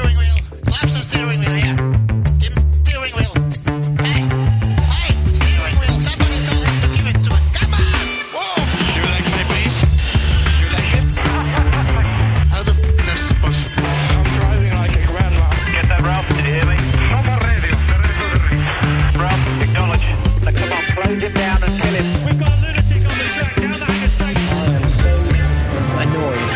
steering wheel. Laps the steering wheel, yeah. Give him steering wheel. Hey, steering wheel. Somebody tell him to give it to him. Come on! Whoa! Your leg, my please. Your leg. How the f*** is this possible? I'm driving like a grandma. Get that, Ralph? Did you hear me? Sauber radio. Ralph, acknowledge. Now, come on, close him down and kill him. We've got a lunatic on the track. Down that interstate. I am so annoyed.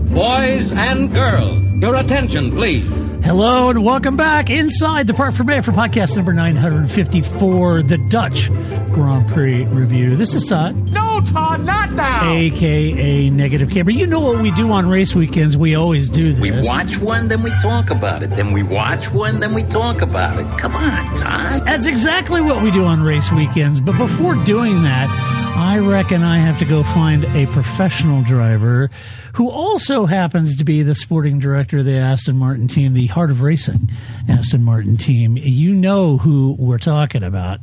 Boys and girls, your attention, please. Hello and welcome back inside the Park for Bay for podcast number 954, the Dutch Grand Prix review. This is Todd. No, Todd, not now. A.K.A. Negative Camera. You know what we do on race weekends. We always do this. We watch one, then we talk about it. Then we watch one, then we talk about it. Come on, Todd. That's exactly what we do on race weekends. But before doing that, I reckon I have to go find a professional driver who also happens to be the sporting director of the Aston Martin team, the Heart of Racing Aston Martin team. You know who we're talking about.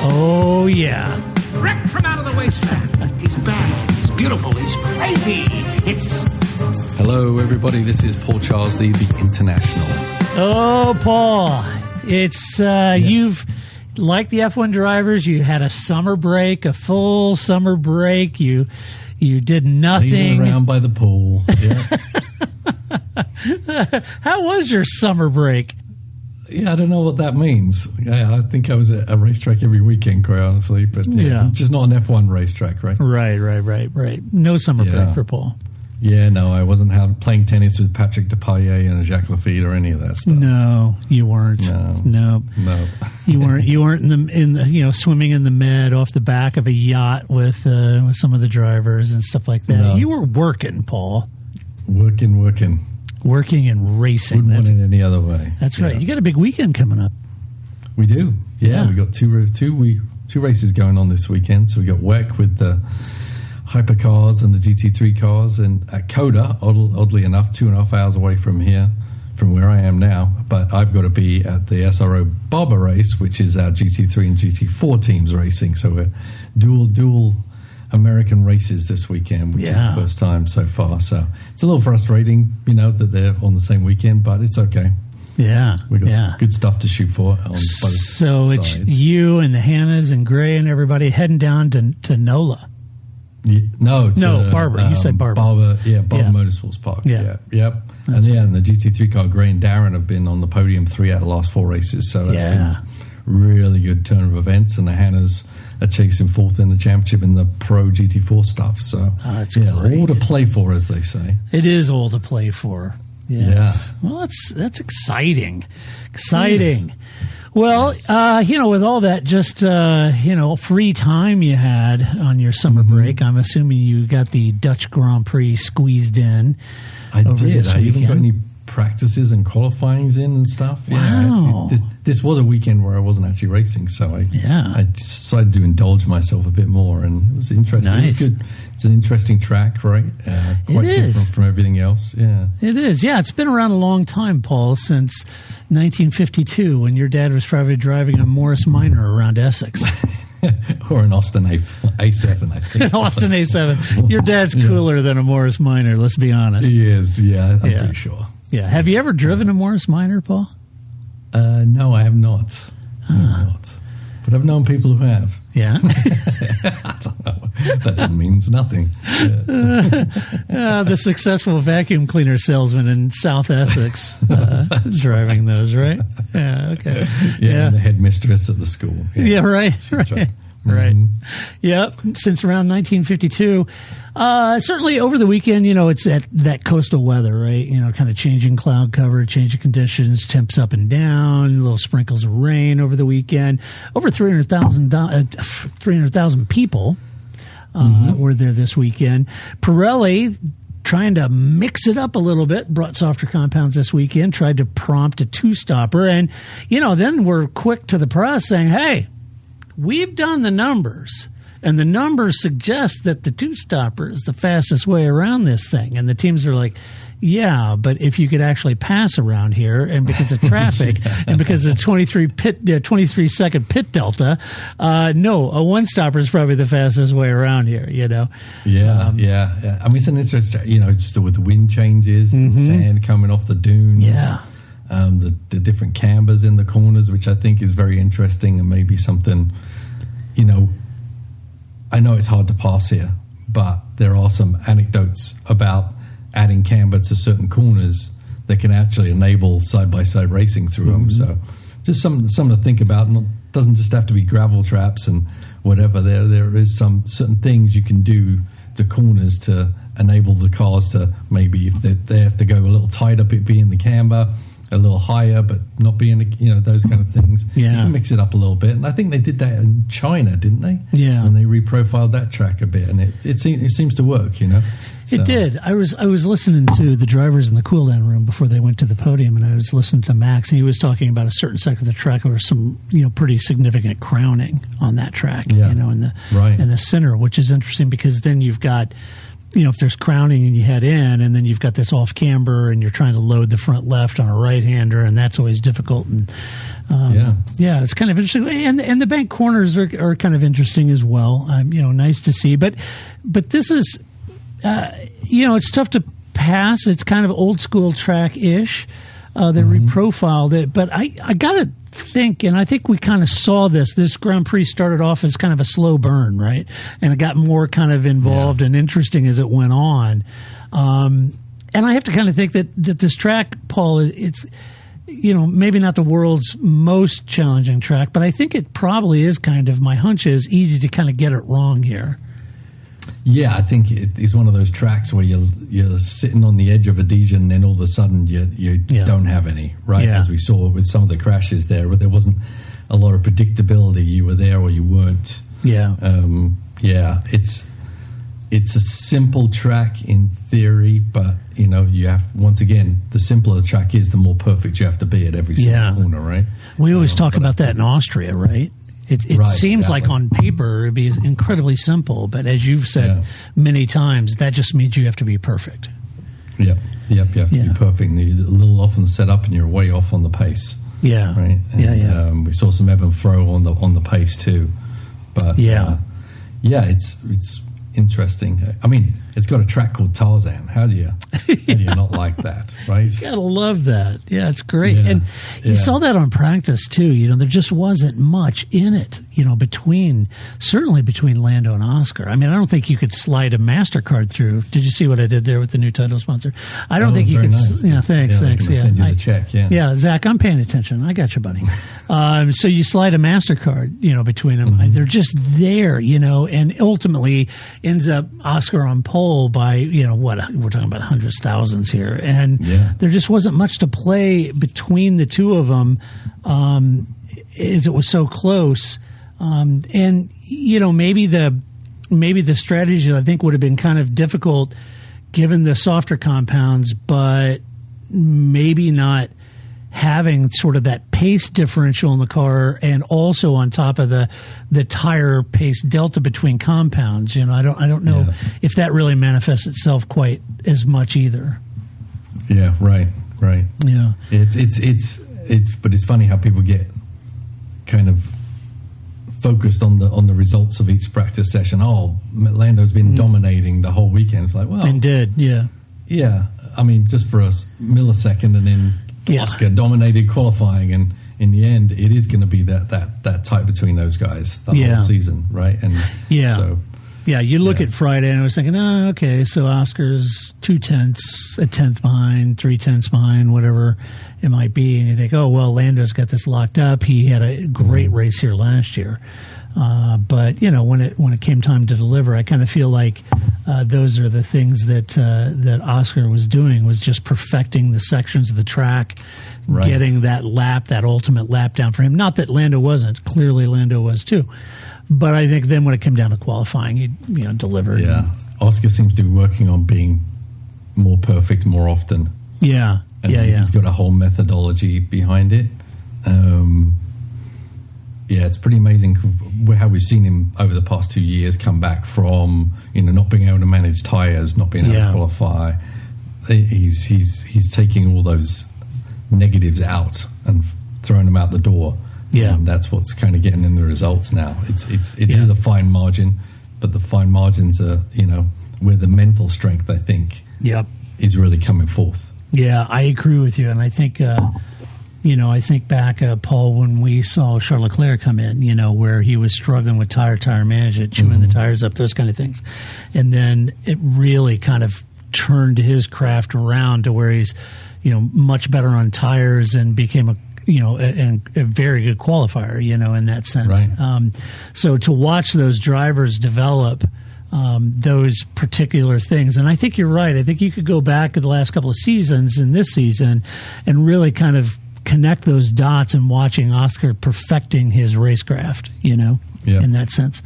Oh, yeah. Rick from out of the wasteland. He's bad. He's beautiful. He's crazy. It's... Hello, everybody. This is Paul Charles, the International. Oh, Paul. It's, you've... Like the F1 drivers, you had a summer break, a full summer break. You did nothing. Leaving around by the pool. Yeah. How was your summer break? Yeah, I don't know what that means. Yeah, I think I was at a racetrack every weekend, quite honestly. But yeah. Just not an F1 racetrack, right? Right. No summer break for Paul. Yeah, no, I wasn't playing tennis with Patrick Depailler and Jacques Lafitte or any of that stuff. No, you weren't. No. You weren't in the swimming in the med off the back of a yacht with some of the drivers and stuff like that. No. You were working, Paul. Working and racing. Wouldn't want it any other way. That's right. You got a big weekend coming up. We do. Yeah. We got two races going on this weekend. So we got WEC with the hypercars and the GT3 cars, and at Coda, oddly enough, 2.5 hours away from here, from where I am now. But I've got to be at the SRO Barber race, which is our GT3 and GT4 teams racing. So we're dual American races this weekend, which is the first time so far. So it's a little frustrating, that they're on the same weekend, but it's okay. Yeah, we got some good stuff to shoot for. On both so sides. It's you and the Hannahs and Gray and everybody heading down to NOLA. No, Barber. You said Barber. Barber Motorsports Park. Yeah. Yep. And the GT3 car, Gray and Darren have been on the podium 3 out of the last 4 races. So that's been really good turn of events. And the Hannahs are chasing 4th in the championship in the Pro GT4 stuff. So that's great. All to play for, as they say. It is all to play for. Yes. Yeah. Well, that's exciting. Exciting. Yes. Well, with all that just, free time you had on your summer break, I'm assuming you got the Dutch Grand Prix squeezed in. I did. I even got any practices and qualifyings in and stuff. Wow. Yeah, this was a weekend where I wasn't actually racing, so I decided to indulge myself a bit more, and it was interesting. Nice. It was good. It's an interesting track, right? Quite different from everything else. Yeah, it is. Yeah, it's been around a long time, Paul, since 1952, when your dad was probably driving a Morris Minor around Essex. Or an Aston A7, I think. An Aston A7. Your dad's cooler than a Morris Minor, let's be honest. He is, I'm pretty sure. Yeah. Have you ever driven a Morris Minor, Paul? No, I have not. But I've known people who have. Yeah? I don't know. That means nothing. The successful vacuum cleaner salesman in South Essex driving those, right? Yeah, okay. Yeah, and the headmistress at the school. Yeah, right. Right. Yeah, since around 1952. Certainly over the weekend, it's that coastal weather, right? Kind of changing cloud cover, changing conditions, temps up and down, little sprinkles of rain over the weekend. Over 300,000 people were there this weekend. Pirelli, trying to mix it up a little bit, brought softer compounds this weekend, tried to prompt a two-stopper, and, then we're quick to the press saying, hey, we've done the numbers. And the numbers suggest that the two-stopper is the fastest way around this thing. And the teams are like, yeah, but if you could actually pass around here, and because of traffic, and because of 23-second pit delta, no, a one-stopper is probably the fastest way around here, you know? Yeah. I mean, it's an interesting, just with the wind changes, the sand coming off the dunes. Yeah. The different cambers in the corners, which I think is very interesting, and maybe something, I know it's hard to pass here, but there are some anecdotes about adding camber to certain corners that can actually enable side-by-side racing through them. So just something to think about. And it doesn't just have to be gravel traps and whatever. There is some certain things you can do to corners to enable the cars to, maybe if they have to go a little tighter, be in the camber, a little higher, but not being, those kind of things. Yeah. You can mix it up a little bit. And I think they did that in China, didn't they? Yeah. When they reprofiled that track a bit, and it seems to work, So. It did. I was listening to the drivers in the cool down room before they went to the podium, and I was listening to Max, and he was talking about a certain section of the track where there was some pretty significant crowning on that track, in the center, which is interesting because then you've got if there's crowning and you head in, and then you've got this off camber and you're trying to load the front left on a right hander, and that's always difficult. And it's kind of interesting. And the bank corners are kind of interesting as well. Nice to see, but this is. It's tough to pass. It's kind of old school track ish. They reprofiled it, but I got to think, and I think we kind of saw this. This Grand Prix started off as kind of a slow burn, right? And it got more kind of involved and interesting as it went on. And I have to kind of think that this track, Paul, it's maybe not the world's most challenging track, but I think it probably is kind of, my hunch is, easy to kind of get it wrong here. Yeah, I think it's one of those tracks where you're sitting on the edge of a Dijon, and then all of a sudden you don't have any, right? Yeah. As we saw with some of the crashes there, where there wasn't a lot of predictability. You were there or you weren't. Yeah. It's a simple track in theory, but you have, once again, the simpler the track is, the more perfect you have to be at every single corner, right? We always talk about that in Austria, right? It right, seems exactly. like on paper it'd be incredibly simple, but as you've said many times, that just means you have to be perfect. Yep. You have to be perfect. And you're a little off on the setup, and you're way off on the pace. Yeah. Right. And, we saw some ebb and flow on the pace too, but it's interesting. I mean, it's got a track called Tarzan. How do you not like that, right? You gotta love that. Yeah, it's great. Yeah. And you saw that on practice too. There just wasn't much in it, certainly between Lando and Oscar. I mean, I don't think you could slide a MasterCard through. Did you see what I did there with the new title sponsor? I don't think you could. Nice. Yeah, thanks. Send you the check. Yeah, Zach, I'm paying attention. I got you, buddy. So you slide a MasterCard, between them. Mm-hmm. They're just there, and ultimately ends up Oscar on pole by, what we're talking about, hundreds, thousands here. And there just wasn't much to play between the two of them, as it was so close. And, maybe the strategy, I think, would have been kind of difficult given the softer compounds, but maybe not having sort of that pace differential in the car, and also on top of the tire pace delta between compounds. I don't know if that really manifests itself quite as much either. Yeah, right. Yeah, but it's funny how people get kind of focused on the results of each practice session. Oh, Lando's been dominating the whole weekend. It's like, well, and did, yeah. I mean, just for a millisecond, and then Oscar dominated qualifying, and in the end, it is going to be that tight between those guys the whole season, right? And you look at Friday, and I was thinking, okay, so Oscar's 0.2, a tenth behind, 0.3 behind, whatever it might be, and you think, oh well, Lando's got this locked up. He had a great race here last year. But when it came time to deliver, I kind of feel like those are the things that Oscar was doing, was just perfecting the sections of the track, getting that ultimate lap down for him. Not that Lando wasn't. Clearly, Lando was too. But I think then when it came down to qualifying, he delivered. Yeah, Oscar seems to be working on being more perfect more often. Yeah, and he's got a whole methodology behind it. Yeah, it's pretty amazing how we've seen him over the past 2 years come back from, not being able to manage tyres, not being able to qualify. He's taking all those negatives out and throwing them out the door. Yeah, and that's what's kind of getting in the results now. It is a fine margin, but the fine margins are where the mental strength, I think, is really coming forth. Yeah, I agree with you, and I think. I think back, Paul, when we saw Charles Leclerc come in, where he was struggling with tire management, chewing the tires up, those kind of things. And then it really kind of turned his craft around to where he's, much better on tires and became a very good qualifier, in that sense. Right. So to watch those drivers develop those particular things. And I think you're right. I think you could go back to the last couple of seasons and this season and really kind of connect those dots and watching Oscar perfecting his racecraft, in that sense.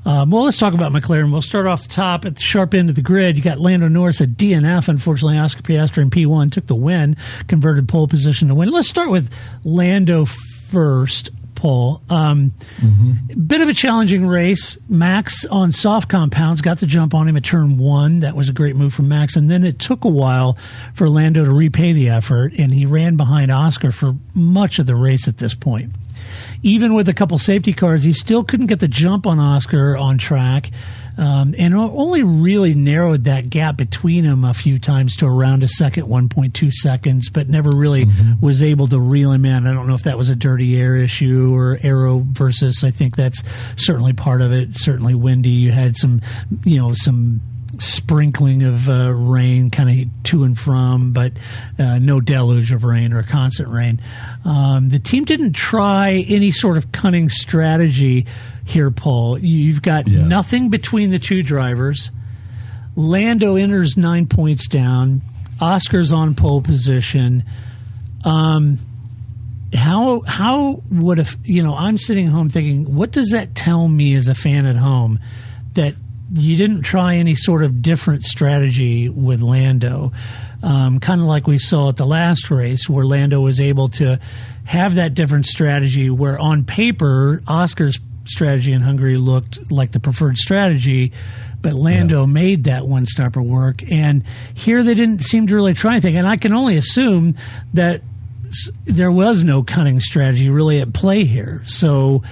Well, let's talk about McLaren. We'll start off the top at the sharp end of the grid. You got Lando Norris at DNF. Unfortunately, Oscar Piastri in P1 took the win, converted pole position to win. Let's start with Lando first, Paul. Bit of a challenging race. Max on soft compounds got the jump on him at turn 1. That was a great move from Max. And then it took a while for Lando to repay the effort, and he ran behind Oscar for much of the race at this point. Even with a couple safety cars, he still couldn't get the jump on Oscar on track, and only really narrowed that gap between them a few times to around a second, 1.2 seconds, but never really was able to reel him in. I don't know if that was a dirty air issue or aero versus. I think that's certainly part of it. Certainly windy. You had some sprinkling of rain kind of to and from, but no deluge of rain or constant rain. The team didn't try any sort of cunning strategy here, Paul. You've got nothing between the two drivers. Lando enters 9 points down. Oscar's on pole position. How would I'm sitting home thinking, what does that tell me as a fan at home that you didn't try any sort of different strategy with Lando, kind of like we saw at the last race where Lando was able to have that different strategy where on paper Oscar's strategy in Hungary looked like the preferred strategy, but Lando made that one-stopper work. And here they didn't seem to really try anything. And I can only assume that there was no cunning strategy really at play here. So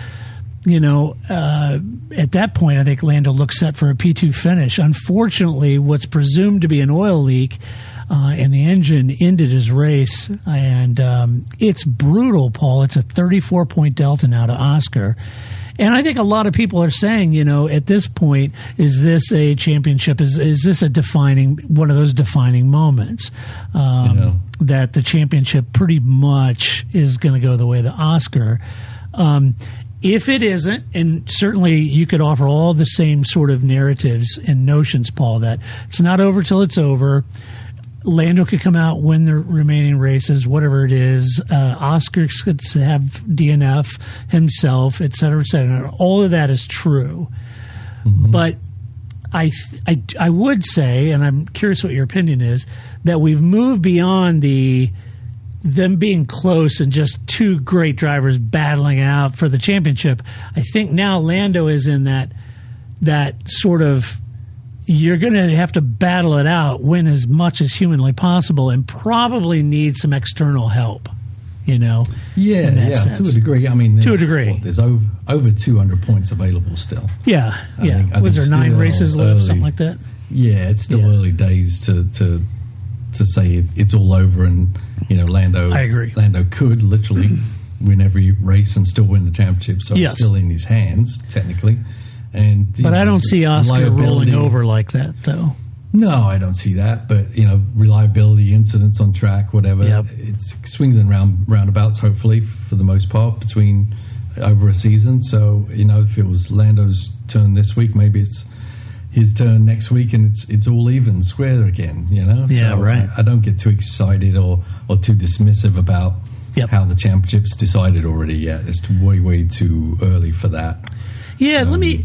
at that point, I think Lando looked set for a P2 finish. Unfortunately, what's presumed to be an oil leak and the engine ended his race. And it's brutal, Paul. It's a 34-point delta now to Oscar. And I think a lot of people are saying, at this point, is this a championship? Is this one of those defining moments that the championship pretty much is going to go the way of the Oscar? If it isn't, and certainly you could offer all the same sort of narratives and notions, Paul, that it's not over till it's over. Lando could come out, win the remaining races, whatever it is. Oscar could have DNF himself, et cetera, et cetera. All of that is true. But I would say, and I'm curious what your opinion is, that we've moved beyond them being close and just two great drivers battling out for the championship. I think now Lando is in that sort of, you're going to have to battle it out, win as much as humanly possible, and probably need some external help, Yeah, sense. to a degree. I mean, to a degree. There's over 200 points available still. Yeah. I Was there 9 races left, something like that? Yeah, it's still early days to say it's all over, and Lando. I agree. Lando could literally win every race and still win the championship, so it's still in his hands technically. But I don't see Oscar rolling over like that, though. No, I don't see that. But reliability, incidents on track, whatever. It swings and roundabouts. Hopefully, for the most part, between over a season. So if it was Lando's turn this week, maybe it's his turn next week, and it's all even square again. Yeah, right. I don't get too excited or too dismissive about how the championship's decided already yet. It's way too early for that. Yeah, let me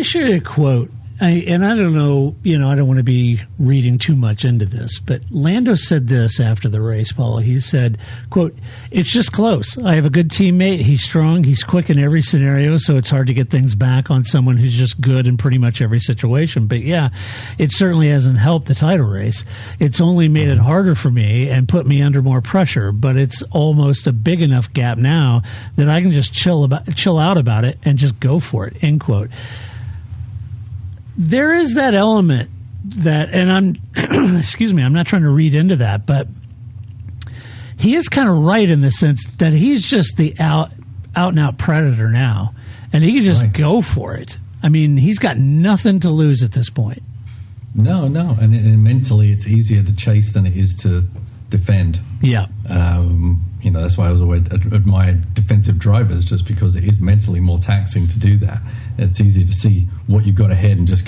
share a quote. I don't know, I don't want to be reading too much into this, but Lando said this after the race, Paul. He said, quote, "It's just close. I have a good teammate. He's strong. He's quick in every scenario, so it's hard to get things back on someone who's just good in pretty much every situation. But yeah, it certainly hasn't helped the title race. It's only made it harder for me and put me under more pressure, but it's almost a big enough gap now that I can just chill out about it and just go for it," end quote. There is that element that, and I'm, excuse me, I'm not trying to read into that, but he is kind of right in the sense that he's just the out and out predator now, and he can just go for it. I mean, he's got nothing to lose at this point. No, and mentally, it's easier to chase than it is to defend. Yeah. That's why I was always admired defensive drivers, just because it is mentally more taxing to do that. It's easier to see what you've got ahead and just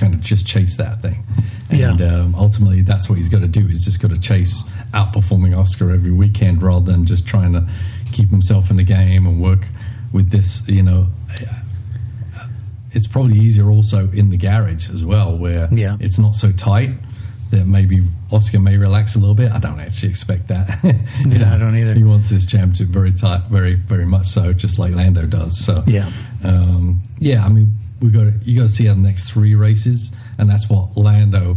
chase that thing. And ultimately, that's what he's got to do. He's just got to chase outperforming Oscar every weekend rather than just trying to keep himself in the game and work with this. It's probably easier also in the garage as well, where it's not so tight. That maybe Oscar may relax a little bit. I don't actually expect that. I don't either. He wants this championship very tight, very, very much so, just like Lando does. So I mean, you got to see how the next 3 races, and that's what Lando,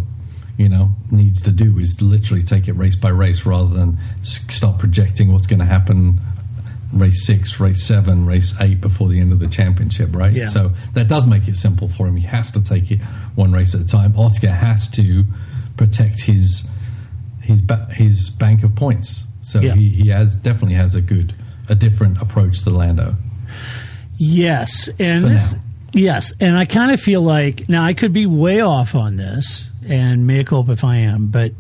needs to do, is literally take it race by race rather than start projecting what's going to happen race 6, race 7, race 8 before the end of the championship, right? Yeah. So that does make it simple for him. He has to take it one race at a time. Oscar has to protect his bank of points. So he definitely has a different approach to Lando. Yes, and and I kind of feel like, now I could be way off on this, and mea culpa if I am, but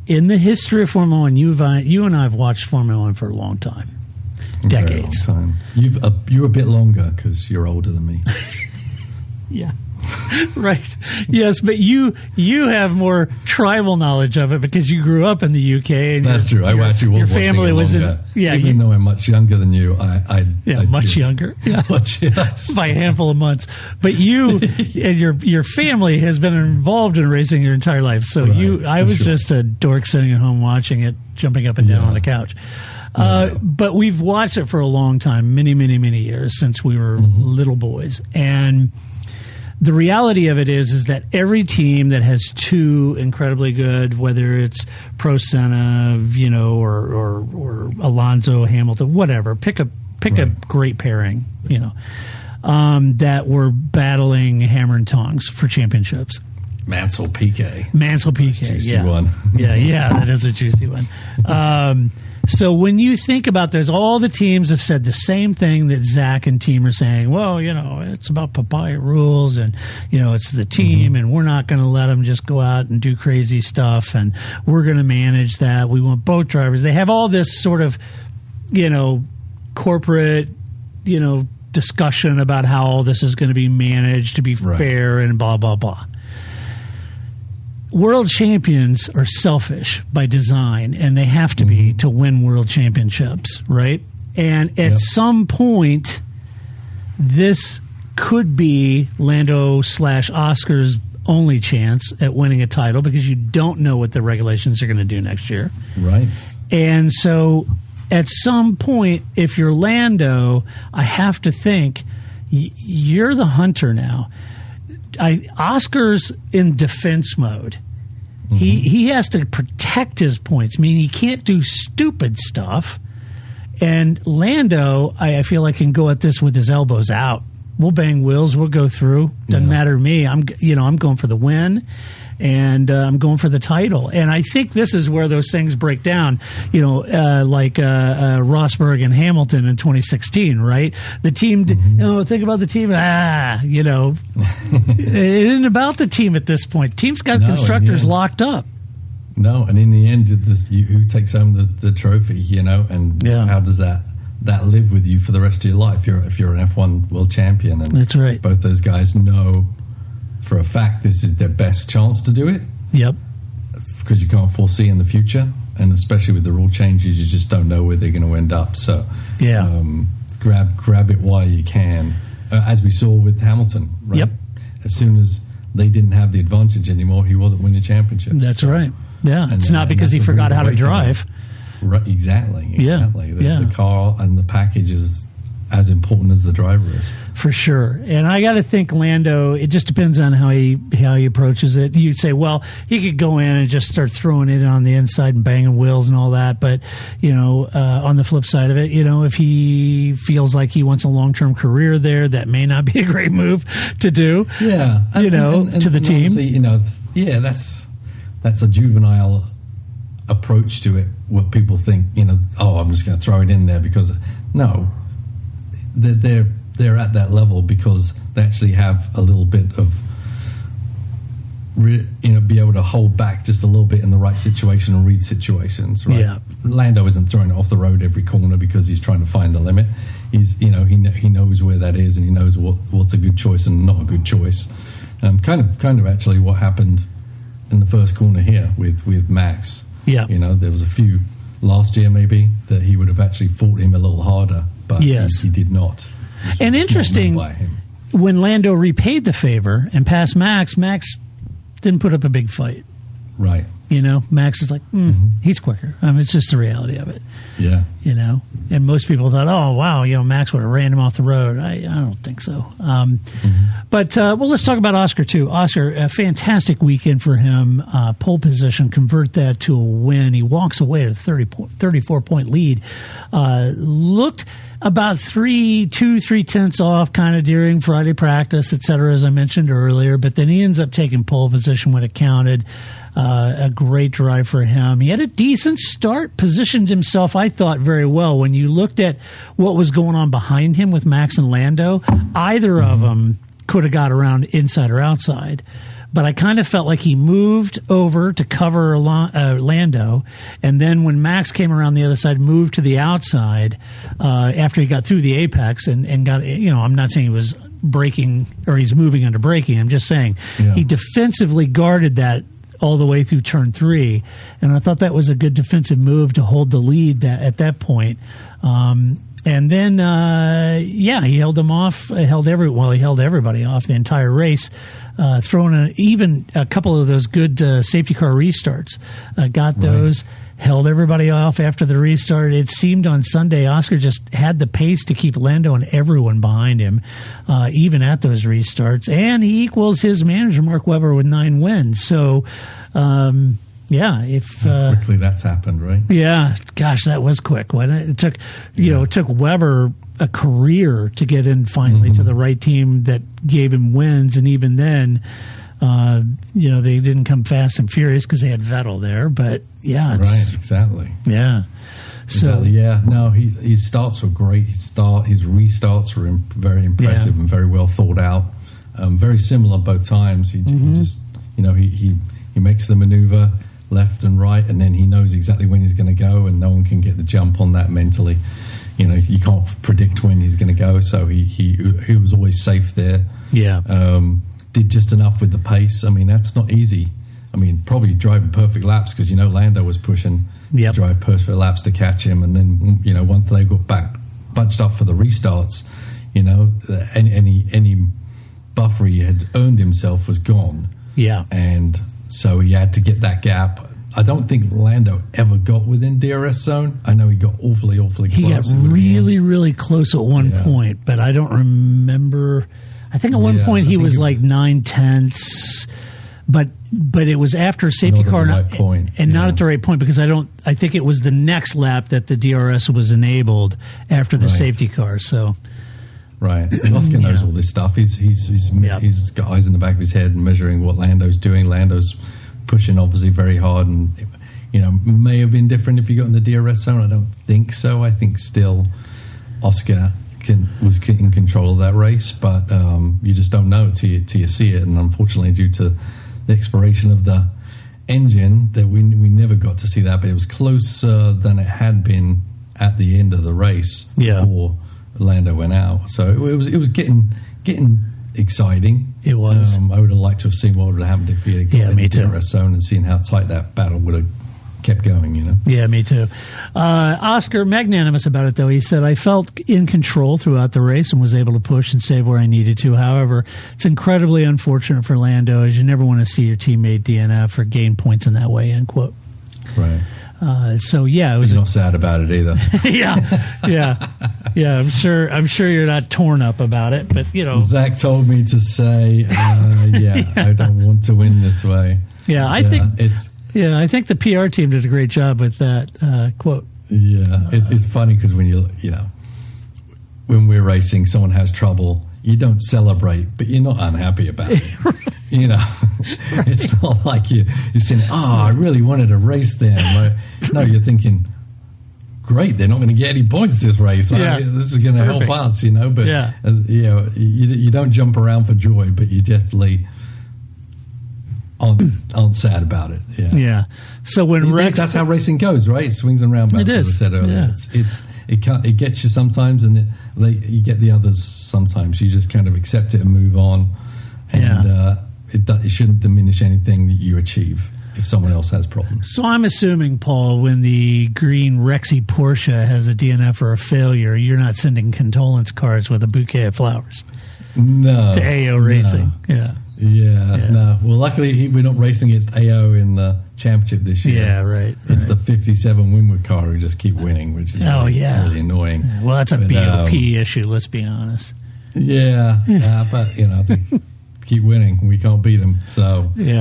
in the history of Formula One, you and I have watched Formula One for a long time, decades. Very long time. You're a bit longer because you're older than me. Yeah. Right. Yes, but you have more tribal knowledge of it because you grew up in the UK. And that's true. I actually your family was in. Yeah, even though I'm much younger than you, I much younger. Yeah, yes. By a handful of months. But you and your family has been involved in racing your entire life. So I was just a dork sitting at home watching it, jumping up and down on the couch. But we've watched it for a long time, many, many, many years since we were little boys, and the reality of it is that every team that has 2 incredibly good, whether it's Pro Senna, or Alonso, Hamilton, whatever, pick a great pairing, that were battling hammer and tongs for championships. Mansell Piquet, juicy one. That is a juicy one. So when you think about this, all the teams have said the same thing that Zach and team are saying. Well, it's about papaya rules, and it's the team, and we're not going to let them just go out and do crazy stuff, and we're going to manage that. We want both drivers. They have all this sort of, corporate, discussion about how all this is going to be managed to be fair and blah blah blah. World champions are selfish by design, and they have to be to win world championships, right? And at some point, this could be Lando/Oscar's only chance at winning a title, because you don't know what the regulations are going to do next year. Right. And so at some point, if you're Lando, I have to think you're the hunter now. Oscar's in defense mode. He has to protect his points, meaning he can't do stupid stuff. And Lando, I feel like, can go at this with his elbows out. We'll bang wheels. We'll go through. Doesn't matter to me. I'm going for the win, and I'm going for the title. And I think this is where those things break down. Like Rosberg and Hamilton in 2016, right? The team. Think about the team. It isn't about the team at this point. Team's got constructors locked up. No, and in the end, who takes home the trophy? And how does that live with you for the rest of your life? If you're an F1 world champion, and that's right. Both those guys know for a fact this is their best chance to do it. Yep. Because you can't foresee in the future, and especially with the rule changes, you just don't know where they're going to end up. So grab it while you can, as we saw with Hamilton. Right? Yep. As soon as they didn't have the advantage anymore, he wasn't winning championships. That's right. Yeah, And it's then- not and because he that's a forgot rude how to awakening. drive. Right, exactly. Yeah, The car and the package is as important as the driver is. For sure. And I got to think Lando, it just depends on how he approaches it. You'd say, well, he could go in and just start throwing it on the inside and banging wheels and all that. But, on the flip side of it, if he feels like he wants a long-term career there, that may not be a great move to do. Yeah. To the team. Obviously, that's a juvenile approach to it. What people think, I'm just going to throw it in there because, no, they're at that level because they actually have a little bit of, be able to hold back just a little bit in the right situation and read situations. Right? Yeah. Lando isn't throwing it off the road every corner because he's trying to find the limit. He's, he knows where that is and he knows what's a good choice and not a good choice. Kind of actually what happened in the first corner here with Max. Yeah. There was a few last year maybe that he would have actually fought him a little harder, but Yes. he did not. And interesting, By him. when Lando repaid the favor and passed Max didn't put up a big fight. Right. Max is like, he's quicker. It's just the reality of it. Yeah. And most people thought, oh, wow, Max would have ran him off the road. I don't think so. But let's talk about Oscar, too. Oscar, a fantastic weekend for him. Pole position, convert that to a win. He walks away at a 34-point lead. Looked about 3/10 off kind of during Friday practice, et cetera, as I mentioned earlier. But then he ends up taking pole position when it counted. A great drive for him. He had a decent start, positioned himself, I thought, very well. When you looked at what was going on behind him with Max and Lando, either of them could have got around inside or outside. But I kind of felt like he moved over to cover Lando, and then when Max came around the other side, moved to the outside after he got through the apex and got, I'm not saying he was braking or he's moving under braking. I'm just saying he defensively guarded that all the way through turn 3, and I thought that was a good defensive move to hold the lead at that point. And then, he held them off. He held everybody off the entire race, throwing even a couple of those good safety car restarts. Got those, held everybody off after the restart. It seemed on Sunday Oscar just had the pace to keep Lando and everyone behind him, even at those restarts. And he equals his manager, Mark Webber, with 9 wins. So, quickly that's happened, right? Yeah, gosh, that was quick, wasn't it? It took, it took Webber a career to get in finally to the right team that gave him wins, and even then, they didn't come fast and furious because they had Vettel there. But right, exactly. Yeah. So exactly. His starts were great. His restarts were very impressive and very well thought out. Very similar both times. He just he makes the maneuver left and right, and then he knows exactly when he's going to go, and no one can get the jump on that mentally. You can't predict when he's going to go, so he was always safe there. Yeah. Did just enough with the pace. I mean, that's not easy. I mean, probably driving perfect laps because Lando was pushing to drive perfect laps to catch him, and then once they got back bunched up for the restarts, any buffer he had earned himself was gone. Yeah. And so he had to get that gap. I don't think Lando ever got within DRS zone. I know he got awfully close. He got really close at one point, but I don't remember. I think at one point he was like 9/10, but it was after safety car, not at the right point, not at the right point, because I think it was the next lap that the DRS was enabled after the safety car. So. Right, and Oscar knows all this stuff. He's got eyes in the back of his head and measuring what Lando's doing. Lando's pushing obviously very hard, and may have been different if you got in the DRS zone. I don't think so. I think still Oscar was in control of that race, but you just don't know till you see it. And unfortunately, due to the expiration of the engine, that we never got to see that. But it was closer than it had been at the end of the race before Lando went out. So it was getting exciting. It was. I would have liked to have seen what would have happened if he had got in the DRS zone and seen how tight that battle would have kept going, you know. Yeah, me too. Oscar, magnanimous about it, though. He said, I felt in control throughout the race and was able to push and save where I needed to. However, it's incredibly unfortunate for Lando, as you never want to see your teammate DNF or gain points in that way, end quote. Right. So yeah, it was. You're not sad about it either. yeah. I'm sure you're not torn up about it, but you know. Zach told me to say, I don't want to win this way. Yeah, I think the PR team did a great job with that quote. Yeah, it's funny because when when we're racing, someone has trouble. You don't celebrate, but you're not unhappy about it. You know, it's not like you're saying, I really wanted to race them. Like, no, you're thinking, great, they're not going to get any points this race. Yeah. This is going to help us, you know. But, you don't jump around for joy, but you definitely aren't sad about it. Yeah. So when Rex... That's how racing goes, right? It swings and roundabouts, it is. As I said earlier. Yeah. It gets you sometimes, and you get the others sometimes. You just kind of accept it and move on, and it shouldn't diminish anything that you achieve if someone else has problems. So I'm assuming, Paul, when the green Rexy Porsche has a DNF or a failure, you're not sending condolence cards with a bouquet of flowers. No. To AO Racing. Yeah. No. Well, luckily we're not racing against AO in the championship this year. Yeah, right. It's the 57 Winwood car who just keep winning, which is really annoying. Yeah, well, that's a BOP issue, let's be honest. Yeah, but they keep winning. We can't beat them, so You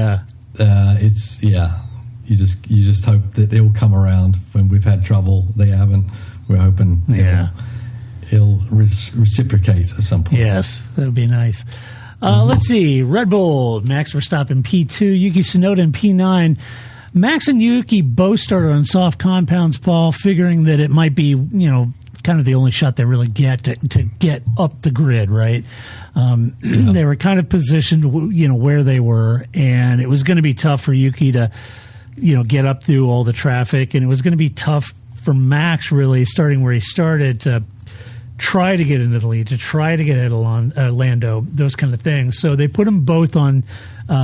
just hope that they'll come around. When we've had trouble, they haven't. We're hoping he'll reciprocate at some point. Yes, that would be nice. Let's see. Red Bull, Max Verstappen P2, Yuki Tsunoda in P9. Max and Yuki both started on soft compounds, Paul, figuring that it might be, kind of the only shot they really get to get up the grid, right? They were kind of positioned, where they were, and it was going to be tough for Yuki to, get up through all the traffic, and it was going to be tough for Max, really, starting where he started, to try to get into the lead, to try to get ahead of Lando, those kind of things. So they put them both on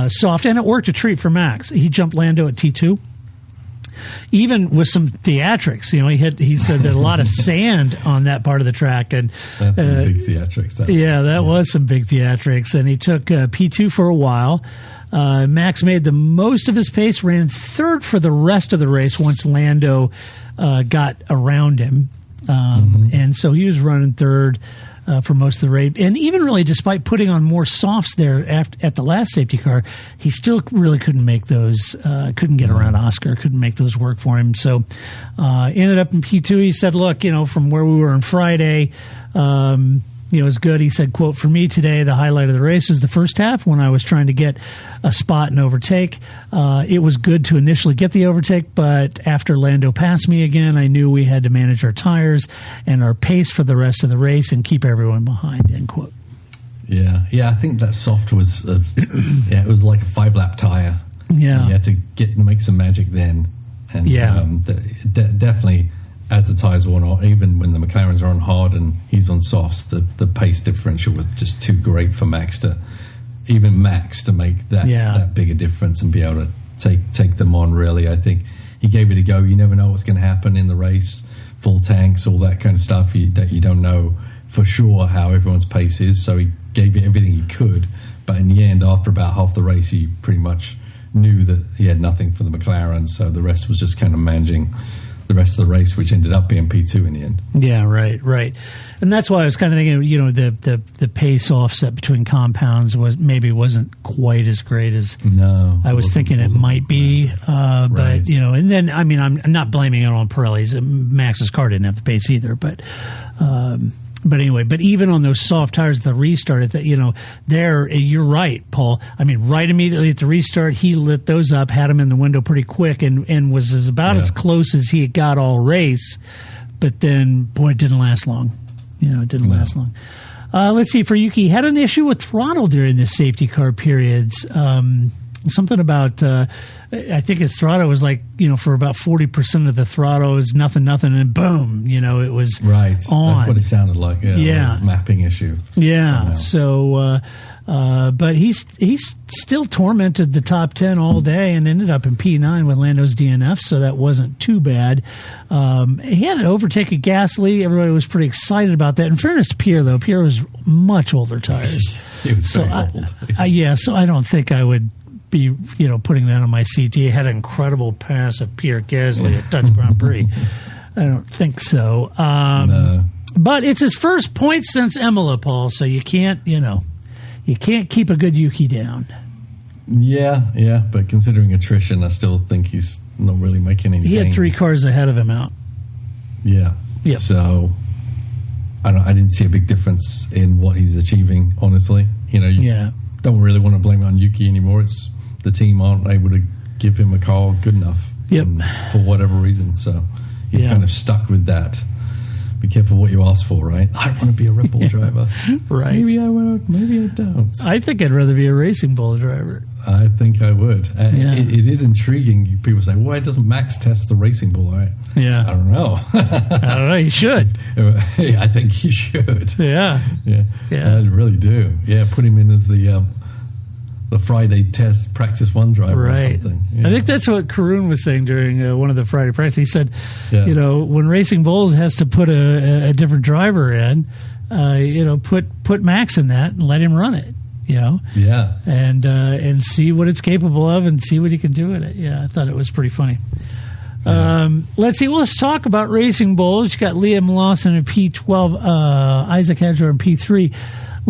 soft, and it worked a treat for Max. He jumped Lando at T2. Even with some theatrics, he said that a lot of sand on that part of the track, and that's some big theatrics. That was some big theatrics, and he took P2 for a while. Max made the most of his pace, ran third for the rest of the race once Lando got around him, and so he was running third for most of the race. And even really, despite putting on more softs there at the last safety car, he still really couldn't make those, couldn't get around Oscar, couldn't make those work for him. So ended up in P2. He said, look, from where we were on Friday, it was good. He said, quote, for me today, the highlight of the race is the first half when I was trying to get a spot and overtake. It was good to initially get the overtake, but after Lando passed me again, I knew we had to manage our tires and our pace for the rest of the race and keep everyone behind, end quote. Yeah, I think that soft was, it was like a 5-lap tire. Yeah. You had to make some magic then. And definitely, as the tires wore on, even when the McLarens are on hard and he's on softs, the pace differential was just too great for Max to make that big a difference and be able to take them on, really. I think he gave it a go. You never know what's going to happen in the race. Full tanks, all that kind of stuff. You don't know for sure how everyone's pace is, so he gave it everything he could. But in the end, after about half the race, he pretty much knew that he had nothing for the McLaren, so the rest was just kind of managing the rest of the race, which ended up being P2 in the end. Yeah, right. And that's why I was kind of thinking, the pace offset between compounds wasn't quite as great as I was thinking it might be. But, and then, I'm not blaming it on Pirelli's. Max's car didn't have the pace either, but anyway, but even on those soft tires, the restart, you're right, Paul. Right immediately at the restart, he lit those up, had them in the window pretty quick, and was as close as he had got all race. But then, boy, it didn't last long. It didn't last long. Let's see, for Yuki, had an issue with throttle during the safety car periods. something about I think his throttle was like, for about 40% of the throttle is nothing, and boom, it was right. on. That's what it sounded like. Yeah. Like a mapping issue. Yeah. Somehow. So, but he's still tormented the top 10 all day and ended up in P9 with Lando's DNF, so that wasn't too bad. He had to overtake a Gasly. Everybody was pretty excited about that. In fairness to Pierre, though, Pierre was much older tires. He was very old. So I don't think I would be, putting that on my CT. He had an incredible pass of Pierre Gasly at Dutch Grand Prix. I don't think so. No. But it's his first point since Imola, Paul, so you can't, you can't keep a good Yuki down. Yeah, but considering attrition, I still think he's not really making any gains. He had 3 cars ahead of him out. Yeah. Yep. So I didn't see a big difference in what he's achieving, honestly. You don't really want to blame it on Yuki anymore. It's the team aren't able to give him a car good enough for whatever reason. So he's kind of stuck with that. Be careful what you ask for, right? I want to be a Red Bull driver. Right. Maybe I would, maybe I don't. I think I'd rather be a Racing Bull driver. I think I would. It is intriguing. People say, why doesn't Max test the Racing Bull? I don't know. I don't know. You should. I think he should. Yeah. I really do. Yeah, put him in as the Friday test practice 1 driver or something. Yeah. I think that's what Karun was saying during one of the Friday practice. He said, when Racing Bulls has to put a different driver in, put Max in that and let him run it. And see what it's capable of and see what he can do with it. Yeah, I thought it was pretty funny. Yeah. Let's talk about Racing Bulls. You got Liam Lawson in P12, Isaac Hadjar in P3.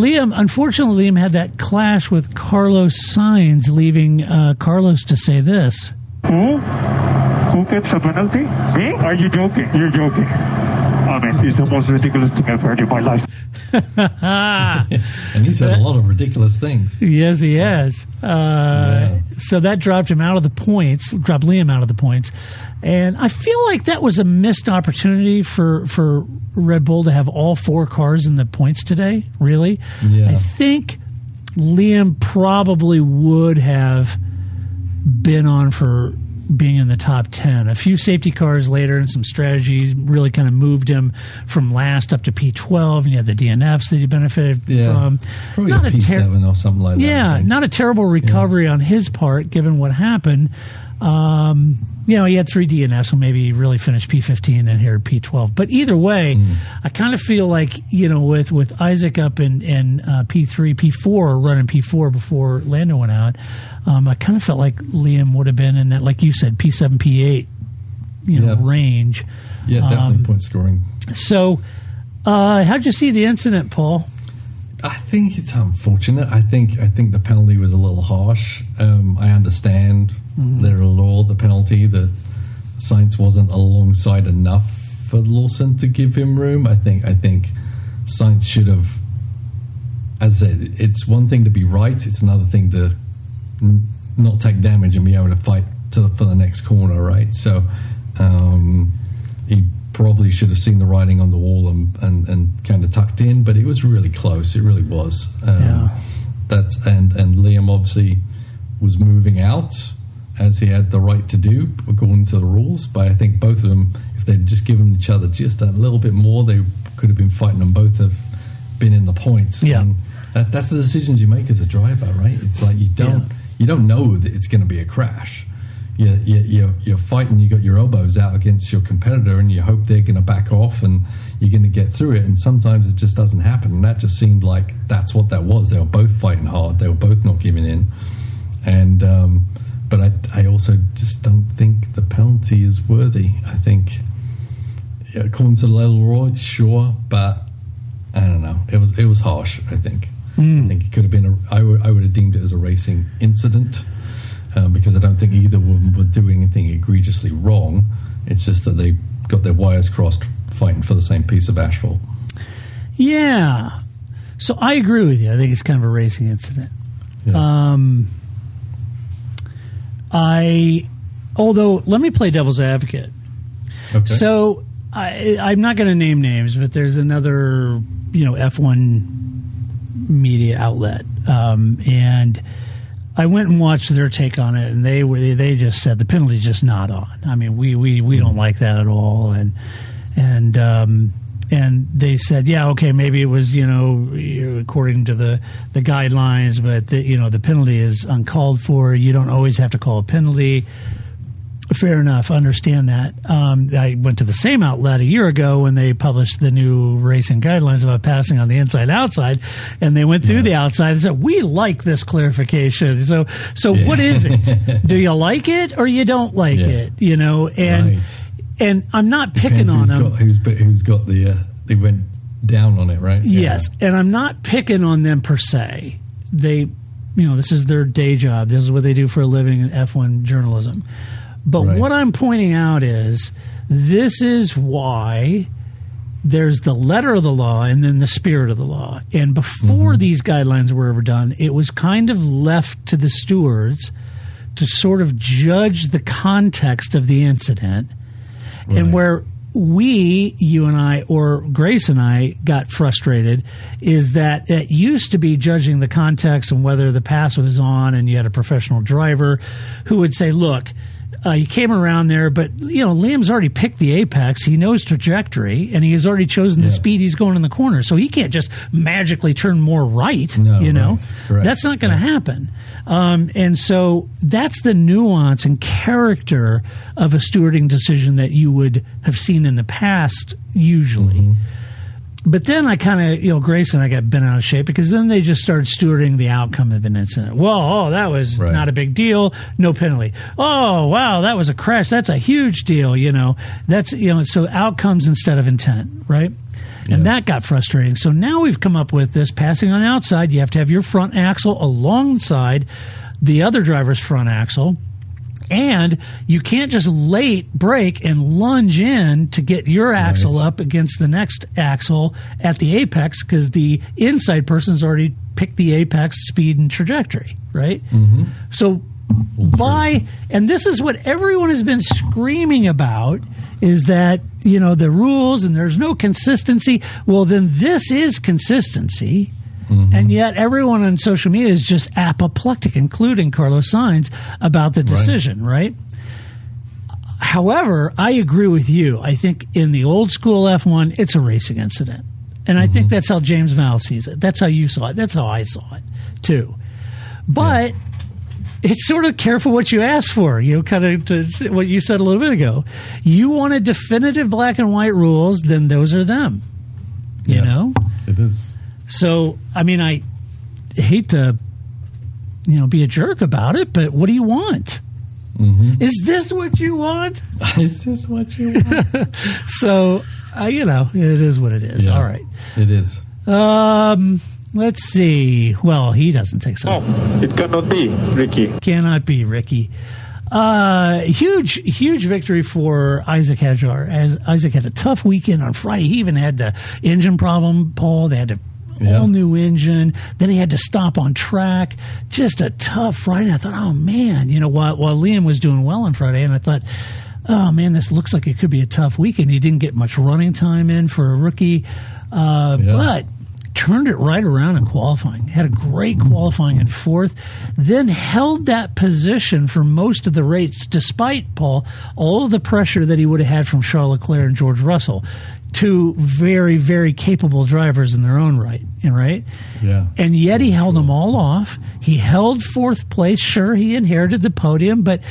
Unfortunately, Liam had that clash with Carlos Sainz, leaving Carlos to say this. Who gets a penalty? Me? Are you joking? You're joking. I mean, it's the most ridiculous thing I've heard in my life. And he said a lot of ridiculous things. Yes, he has. So that dropped Liam out of the points. And I feel like that was a missed opportunity for Red Bull to have all 4 cars in the points today, really. Yeah. I think Liam probably would have been on for being in the top 10. A few safety cars later and some strategies really kind of moved him from last up to P12, and he had the DNFs that he benefited from. Probably not a P7 or something like that. Yeah, not a terrible recovery on his part, given what happened. He had 3 DNFs, so maybe he really finished P15 and here at P12. But either way, I kind of feel like, with Isaac up in P3, P4, running P4 before Lando went out, I kind of felt like Liam would have been in that, like you said, P7, P8, range. Yeah, definitely point scoring. So, how'd you see the incident, Paul? I think it's unfortunate. I think the penalty was a little harsh. I understand the penalty that Sainz wasn't alongside enough for Lawson to give him room. I think Sainz should have. As I said, it's one thing to be right. It's another thing to not take damage and be able to fight for the next corner, right? So he probably should have seen the writing on the wall and kind of tucked in, but it was really close. It really was. And Liam obviously was moving out as he had the right to do according to the rules. But I think both of them, if they'd just given each other just a little bit more, they could have been fighting them. Both have been in the points. Yeah, and that's the decisions you make as a driver, right? It's like you don't know that it's going to be a crash. You're fighting, you got your elbows out against your competitor and you hope they're going to back off and you're going to get through it, and sometimes it just doesn't happen, and that just seemed like that's what that was. They were both fighting hard, they were both not giving in, and but I also just don't think the penalty is worthy. I think according to the level Roy, sure, but I don't know, it was harsh. I think I think it could have been I would have deemed it as a racing incident. Because I don't think either of them were doing anything egregiously wrong. It's just that they got their wires crossed fighting for the same piece of asphalt. Yeah. So I agree with you. I think it's kind of a racing incident. Yeah. Although, let me play devil's advocate. Okay. So I'm not going to name names, but there's another, F1 media outlet. And I went and watched their take on it, and they just said the penalty's just not on. I mean, we don't like that at all, and they said, yeah, okay, maybe it was, according to the guidelines, but the penalty is uncalled for. You don't always have to call a penalty. Fair enough. Understand that. I went to the same outlet a year ago when they published the new racing guidelines about passing on the inside-outside, and they went through the outside and said, we like this clarification. So what is it? Do you like it or you don't like it? And I'm not picking on them. Who's got the? They went down on it, right? Yes, and I'm not picking on them per se. They, this is their day job. This is what they do for a living in F1 journalism. But what I'm pointing out is this is why there's the letter of the law and then the spirit of the law. And before these guidelines were ever done, it was kind of left to the stewards to sort of judge the context of the incident. And where you and I, or Grace and I, got frustrated is that it used to be judging the context and whether the pass was on, and you had a professional driver who would say, look, he came around there, but Liam's already picked the apex. He knows trajectory, and he has already chosen the speed he's going in the corner. So he can't just magically turn more right. That's not going to happen. And so that's the nuance and character of a stewarding decision that you would have seen in the past usually. But then I kind of, Grace and I got bent out of shape because then they just started stewarding the outcome of an incident. Well, that was not a big deal. No penalty. Oh, wow, that was a crash. That's a huge deal. That's, so outcomes instead of intent, right? And that got frustrating. So now we've come up with this passing on the outside. You have to have your front axle alongside the other driver's front axle. And you can't just late brake and lunge in to get your axle up against the next axle at the apex because the inside person's already picked the apex speed and trajectory, right? So and this is what everyone has been screaming about, is that, the rules and there's no consistency. Well, then this is consistency. And yet everyone on social media is just apoplectic, including Carlos Sainz, about the decision, right? However, I agree with you. I think in the old school F1, it's a racing incident. And I think that's how James Val sees it. That's how you saw it. That's how I saw it, too. But it's sort of careful what you ask for, kind of to what you said a little bit ago. You wanted definitive black and white rules, then those are them, you know? It is. So, I mean, I hate to, be a jerk about it, but what do you want? Is this what you want? Is this what you want? So, it is what it is. Yeah, all right. It is. Let's see. Well, he doesn't think so. Oh, it cannot be, Ricky. Cannot be, Ricky. Huge victory for Isaac Hadjar, as Isaac had a tough weekend on Friday. He even had the engine problem, Paul. They had to all new engine. Then he had to stop on track. Just a tough Friday. I thought, oh man, while Liam was doing well on Friday, and I thought, oh man, this looks like it could be a tough weekend. He didn't get much running time in for a rookie, but turned it right around in qualifying. Had a great qualifying in fourth, then held that position for most of the race, despite, Paul, all of the pressure that he would have had from Charles Leclerc and George Russell. Two very, very capable drivers in their own right, right? Yeah. And yet he held them all off. He held fourth place. Sure, he inherited the podium, but,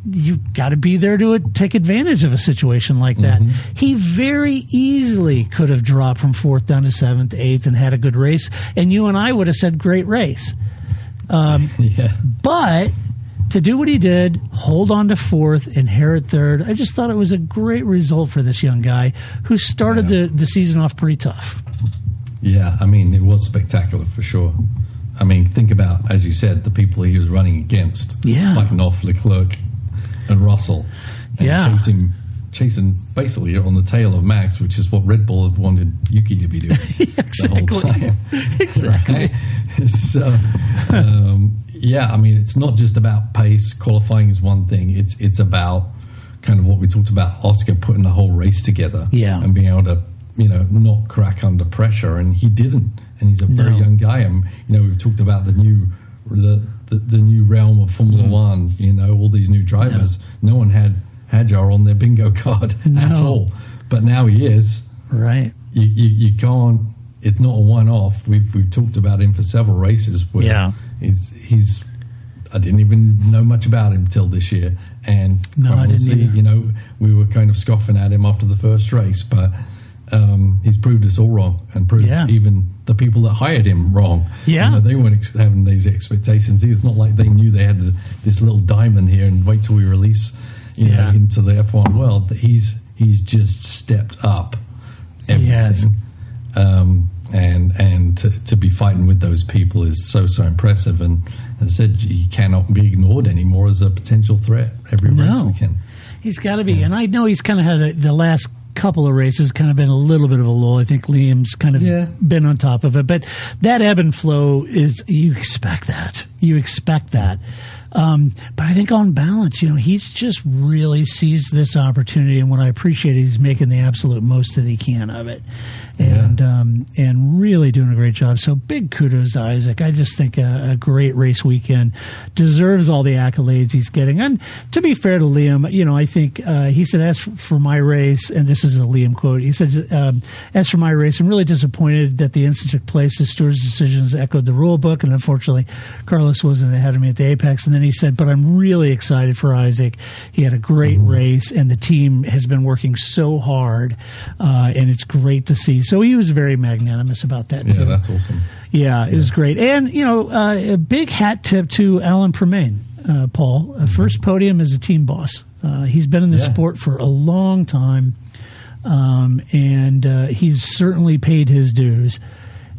you got to be there to take advantage of a situation like that. He very easily could have dropped from fourth down to seventh, eighth, and had a good race. And you and I would have said, great race. But to do what he did, hold on to fourth, inherit third, I just thought it was a great result for this young guy who started the season off pretty tough. Yeah, I mean, it was spectacular for sure. I mean, think about, as you said, the people he was running against. Like Knopf, Leclerc, and Russell. And chasing basically on the tail of Max, which is what Red Bull have wanted Yuki to be doing the whole time. Exactly. Right? So, I mean, it's not just about pace. Qualifying is one thing. It's about kind of what we talked about, Oscar putting the whole race together and being able to, not crack under pressure. And he didn't. And he's a very young guy. And, we've talked about the the new realm of Formula One. You know, all these new drivers. No one had Hadjar on their bingo card at all, but now he is. Right. You can't. It's not a one-off. We've talked about him for several races. Where he's. I didn't even know much about him till this year, and honestly, you know, we were kind of scoffing at him after the first race, but he's proved us all wrong, and proved even the people that hired him wrong. Yeah, you know, they weren't having these expectations. It's not like they knew they had this little diamond here, and wait till we release, you know, into the F1 world. He's just stepped up everything. And to be fighting with those people is so impressive, and as I said, he cannot be ignored anymore as a potential threat every race weekend. He's got to be, and I know he's kind of had the last couple of races kind of been a little bit of a lull. I think Liam's kind of been on top of it, but that ebb and flow is, you expect that. But I think on balance, you know, he's just really seized this opportunity, and what I appreciate is he's making the absolute most that he can of it, and really doing a great job. So big kudos to Isaac. I just think a great race weekend, deserves all the accolades he's getting. And to be fair to Liam, you know, I think he said, as for my race, and this is a Liam quote, he said, as for my race, I'm really disappointed that the incident took place. The steward's decisions echoed the rule book, and unfortunately Carlos wasn't ahead of me at the apex. And then he said, but I'm really excited for Isaac. He had a great race, and the team has been working so hard, and it's great to see. So he was very magnanimous about that, too. Yeah, that's awesome. Yeah, it was great. And, you know, a big hat tip to Alan Permain, Paul. First podium as a team boss. He's been in the sport for a long time, and he's certainly paid his dues.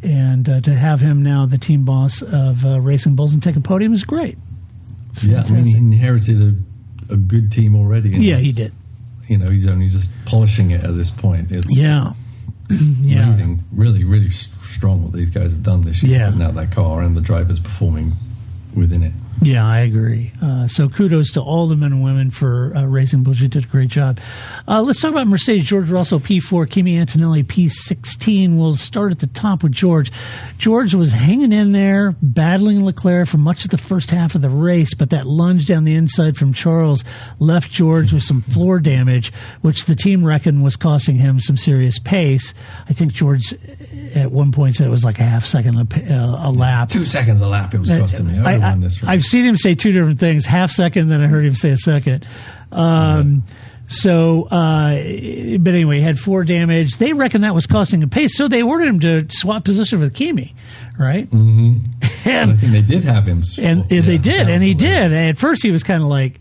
And to have him now the team boss of Racing Bulls and take a podium is great. Yeah, I mean, he inherited a good team already. He did. You know, he's only just polishing it at this point. It's amazing. Really, really strong what these guys have done this year. Yeah. Putting out that car and the drivers performing within it. Yeah, I agree. So kudos to all the men and women for Racing Bulls. You did a great job. Let's talk about Mercedes. George Russell, P4, Kimi Antonelli, P16. We'll start at the top with George. George was hanging in there, battling Leclerc for much of the first half of the race, but that lunge down the inside from Charles left George with some floor damage, which the team reckoned was costing him some serious pace. I think George at one point said it was like a half second a lap. 2 seconds a lap it was costing me. I won this race. I've seen him say two different things, half second, then I heard him say a second. But anyway, he had floor damage. They reckon that was costing him pace, so they ordered him to swap position with Kimi, right? Mm-hmm. And I think they did have him swap. And they did, and he did. And at first he was kind of like,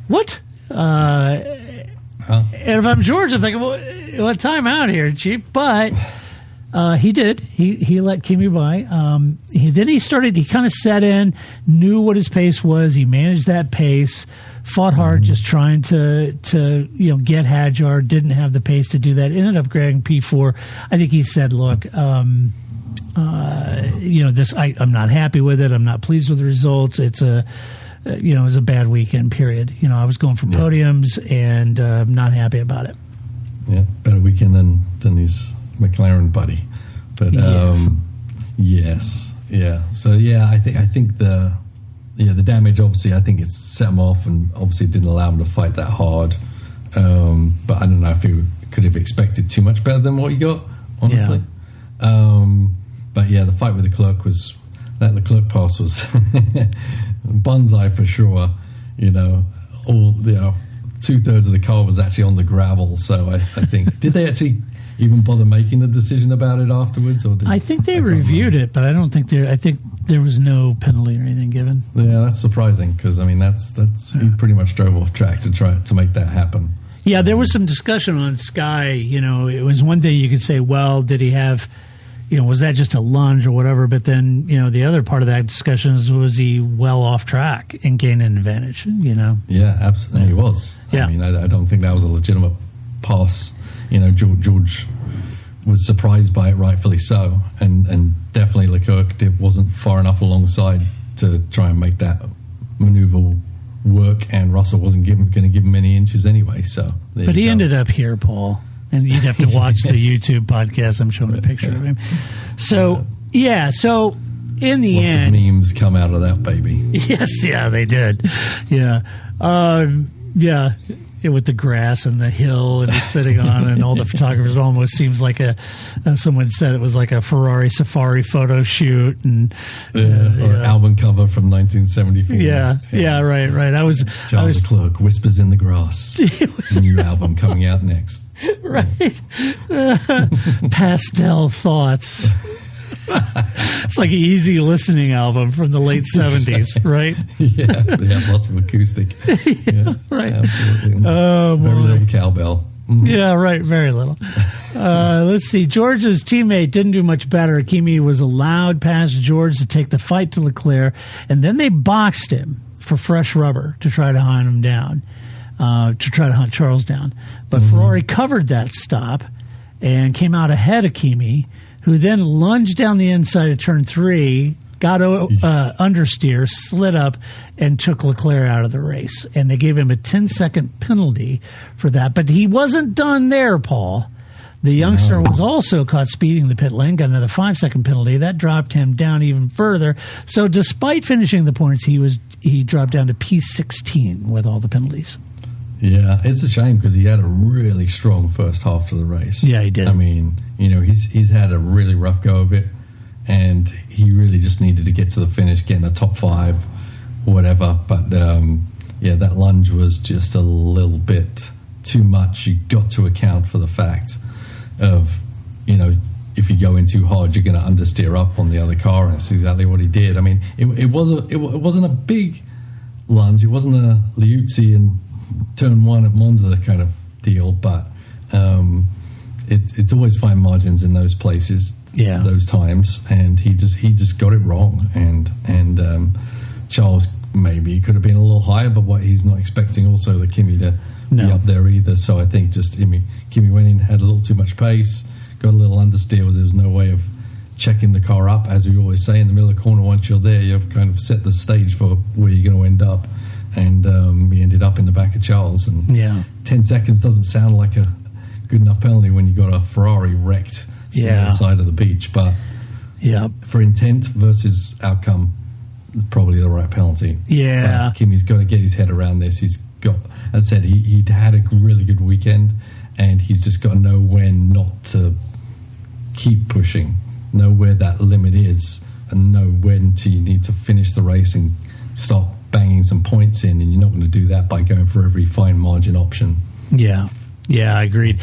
what? And if I'm George, I'm thinking, well, what time out here, Chief? But he did. He let Kimi by. Then he kind of set in, knew what his pace was. He managed that pace, fought hard, just trying to get Hadjar. Didn't have the pace to do that. Ended up grabbing P4. I think he said, "Look, I'm not happy with it. I'm not pleased with the results. It was a bad weekend. Period. I was going for podiums, and I'm not happy about it. Yeah, better weekend than his McLaren buddy, but yes. So I think the damage, obviously, I think it set him off, and obviously it didn't allow him to fight that hard. But I don't know if he could have expected too much better than what he got, honestly. But the fight with that Leclerc pass was bonsai for sure. 2/3 of the car was actually on the gravel, so I think did they actually even bother making a decision about it afterwards? Or I think they reviewed it, but I don't think I think there was no penalty or anything given. Yeah, that's surprising because that's he pretty much drove off track to try to make that happen. Yeah, there was some discussion on Sky. It was one thing you could say, well, did he have, was that just a lunge or whatever? But then, the other part of that discussion was he well off track and gained an advantage? Yeah, absolutely, he was. Yeah. I mean, I don't think that was a legitimate pass. George was surprised by it, rightfully so, and definitely Leclerc wasn't far enough alongside to try and make that maneuver work, and Russell wasn't going to give him any inches anyway. So, but he ended up here, Paul, and you'd have to watch the YouTube podcast. I'm showing a picture of him. So in the Lots end, of memes come out of that baby. yes, yeah, they did. Yeah. Yeah. With the grass and the hill and he's sitting on and all the photographers, it almost seems like someone said it was like a Ferrari safari photo shoot and or an album cover from 1974. Yeah, right. I was Charles Leclerc, Whispers in the Grass. New album coming out next. Right. Pastel Thoughts. It's like an easy listening album from the late 70s, right? Yeah, lots of acoustic. Yeah, right. Absolutely. Oh, very little cowbell. Yeah, right. Very little. Let's see. George's teammate didn't do much better. Kimi was allowed past George to take the fight to Leclerc, and then they boxed him for fresh rubber to try to hunt him down, to try to hunt Charles down. But Ferrari covered that stop and came out ahead of Kimi, who then lunged down the inside of turn 3, got understeer, slid up, and took Leclerc out of the race. And they gave him a 10-second penalty for that. But he wasn't done there, Paul. The youngster was also caught speeding the pit lane, got another 5-second penalty. That dropped him down even further. So despite finishing the points, he dropped down to P16 with all the penalties. Yeah, it's a shame because he had a really strong first half of the race. Yeah, he did. I mean, he's had a really rough go of it, and he really just needed to get to the finish, get in the top 5, whatever. But that lunge was just a little bit too much. You got to account for the fact of, if you go in too hard, you're going to understeer up on the other car, and that's exactly what he did. I mean, it wasn't a big lunge. It wasn't a Liuzzi and turn 1 at Monza kind of deal, but it's always fine margins in those places, those times, and he just got it wrong, and Charles maybe could have been a little higher, but what he's not expecting also the Kimi to be up there either. So I think just Kimi went in, had a little too much pace, got a little understeer. There was no way of checking the car up, as we always say, in the middle of the corner. Once you're there, you've kind of set the stage for where you're going to end up. And he ended up in the back of Charles. And 10 seconds doesn't sound like a good enough penalty when you got a Ferrari wrecked on the side of the beach. But for intent versus outcome, it's probably the right penalty. Yeah. But Kimi's got to get his head around this. He's got, as I said, he had a really good weekend, and he's just got to know when not to keep pushing, know where that limit is, and know when you need to finish the race and stop banging some points in, and you're not going to do that by going for every fine margin option. Yeah, I agreed.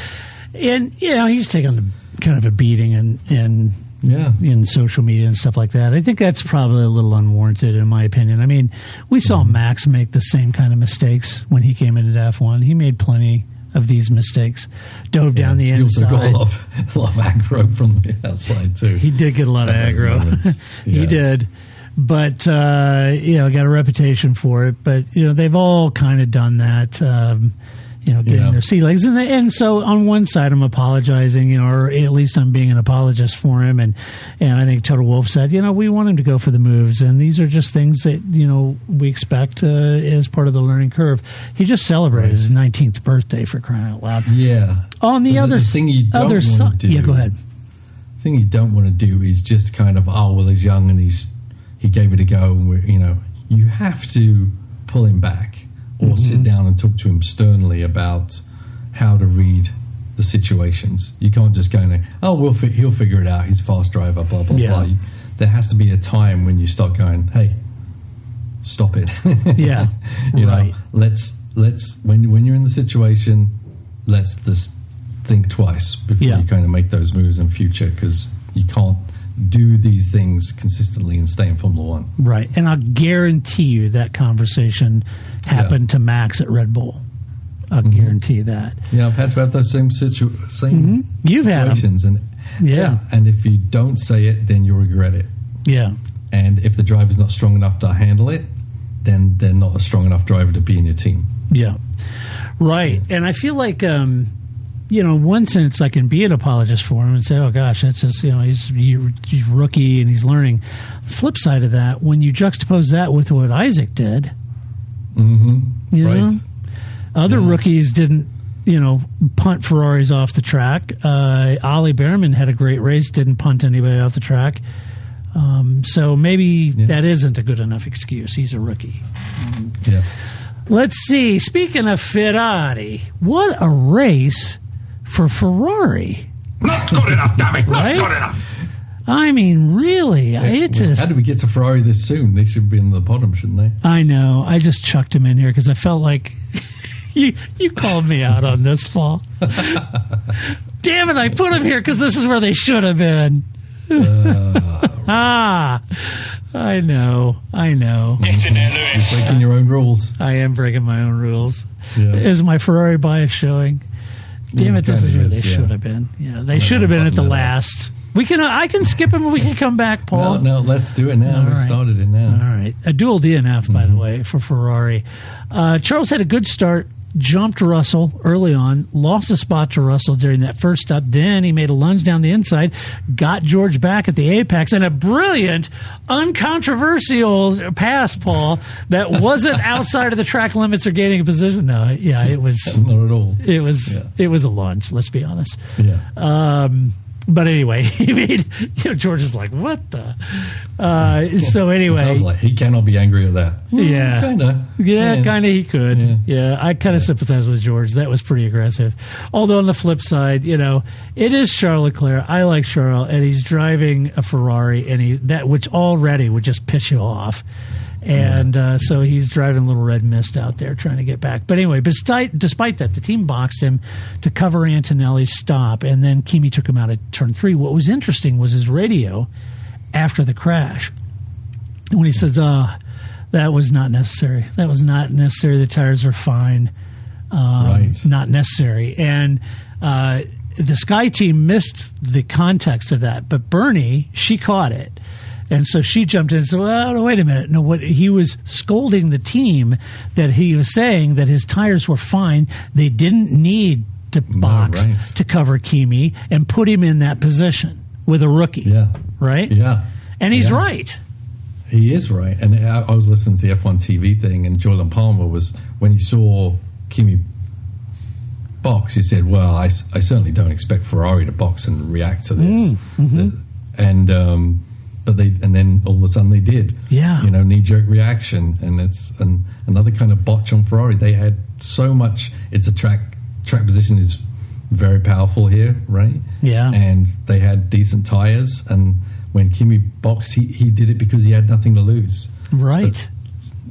And he's taken kind of a beating and in social media and stuff like that. I think that's probably a little unwarranted, in my opinion. I mean, we saw Max make the same kind of mistakes when he came into F1. He made plenty of these mistakes. Dove down the inside. He also got a lot of aggro from the outside too. He did get a lot of aggro. He did. But, got a reputation for it. But, they've all kind of done that, getting their sea legs. And so on one side, I'm apologizing, or at least I'm being an apologist for him. And I think Total Wolff said, we want him to go for the moves. And these are just things that, we expect as part of the learning curve. He just celebrated his 19th birthday, for crying out loud. Yeah. On the other side. Yeah, go ahead. The thing you don't want to do is just kind of, he's young and he gave it a go, and you have to pull him back or sit down and talk to him sternly about how to read the situations. You can't just go, he'll figure it out. He's a fast driver, blah, blah, blah. There has to be a time when you start going, hey, stop it. Let's when you're in the situation, let's just think twice before you kind of make those moves in future, because you can't do these things consistently and stay in Formula One. Right. And I'll guarantee you that conversation happened to Max at Red Bull. I'll guarantee you that. Yeah, I've had to have those same You've situations. Had them. And if you don't say it, then you'll regret it. Yeah. And if the driver's not strong enough to handle it, then they're not a strong enough driver to be in your team. Yeah. Right. And I feel like... in one sense, I can be an apologist for him and say, oh, gosh, that's just, he's rookie and he's learning. The flip side of that, when you juxtapose that with what Isaac did, other rookies didn't, punt Ferraris off the track. Ollie Behrman had a great race, didn't punt anybody off the track. So maybe that isn't a good enough excuse. He's a rookie. Yeah. Let's see. Speaking of Ferrari, what a race for Ferrari. Not good enough, damn it. Not Right? good enough. I mean, really, it Well, just... how did we get to Ferrari this soon? They should be in the bottom, shouldn't they? I know. I just chucked him in here because I felt like you called me out on this, Paul. Damn it, I put him here because this is where they should have been. I know. Get in there, Lewis. You're breaking your own rules. I am breaking my own rules. Yeah. Is my Ferrari bias showing? Damn it, this is where they yeah. should have been. Yeah, they should have been at the last. I can skip him and we can come back, Paul. No, let's do it now. All We've right. started it now. All right. A dual DNF, by the way, for Ferrari. Charles had a good start, jumped Russell early on, lost a spot to Russell during that first stop. Then he made a lunge down the inside, got George back at the apex, and a brilliant, uncontroversial pass, Paul, that wasn't outside of the track limits or gaining a position. No, yeah, it was. Not at all. It was a lunge, let's be honest. Yeah. But anyway, he made, George is like, what the? So anyway. I was like, he cannot be angry at that. Yeah. Kind of. Yeah, kind of he could. Yeah, I kind of sympathize with George. That was pretty aggressive. Although on the flip side, it is Charles Leclerc. I like Charles, and he's driving a Ferrari, and which already would just piss you off. And so he's driving a little red mist out there trying to get back. But anyway, despite that, the team boxed him to cover Antonelli's stop, and then Kimi took him out at turn 3. What was interesting was his radio after the crash. When he says, that was not necessary. That was not necessary. The tires are fine. Right. Not necessary. And the Sky team missed the context of that. But Bernie, she caught it. And so she jumped in and said, well, wait a minute. No, what he was scolding the team that he was saying that his tires were fine. They didn't need to box to cover Kimi and put him in that position with a rookie. Yeah. Right? Yeah. And he's right. He is right. And I was listening to the F1 TV thing, and Jordan Palmer was, when he saw Kimi box, he said, well, I certainly don't expect Ferrari to box and react to this. And but then all of a sudden they did. Yeah. Knee-jerk reaction, and it's another kind of botch on Ferrari. They had so much. It's a track position is very powerful here, right? Yeah. And they had decent tires, and when Kimi boxed, he did it because he had nothing to lose. Right. But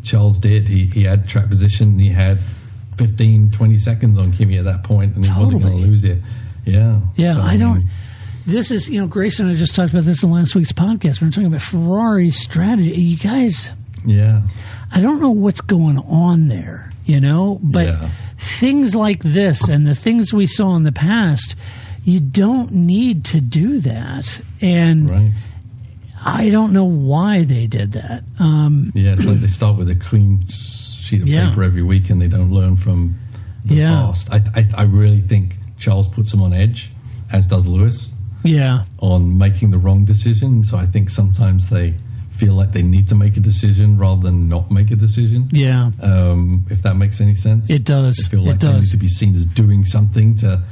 Charles did. He had track position. He had 15, 20 seconds on Kimi at that point, and he wasn't going to lose it. Yeah. Yeah, So, I don't. This is, Grayson and I just talked about this in last week's podcast. We were talking about Ferrari's strategy. You guys, Yeah. I don't know what's going on there, but things like this and the things we saw in the past, you don't need to do that. And Right. I don't know why they did that. Yeah, it's like they start with a clean sheet of paper every week, and they don't learn from the past. I really think Charles puts them on edge, as does Lewis. Yeah. On making the wrong decision. So I think sometimes they feel like they need to make a decision rather than not make a decision. Yeah. If that makes any sense. It does. They feel like they need to be seen as doing something to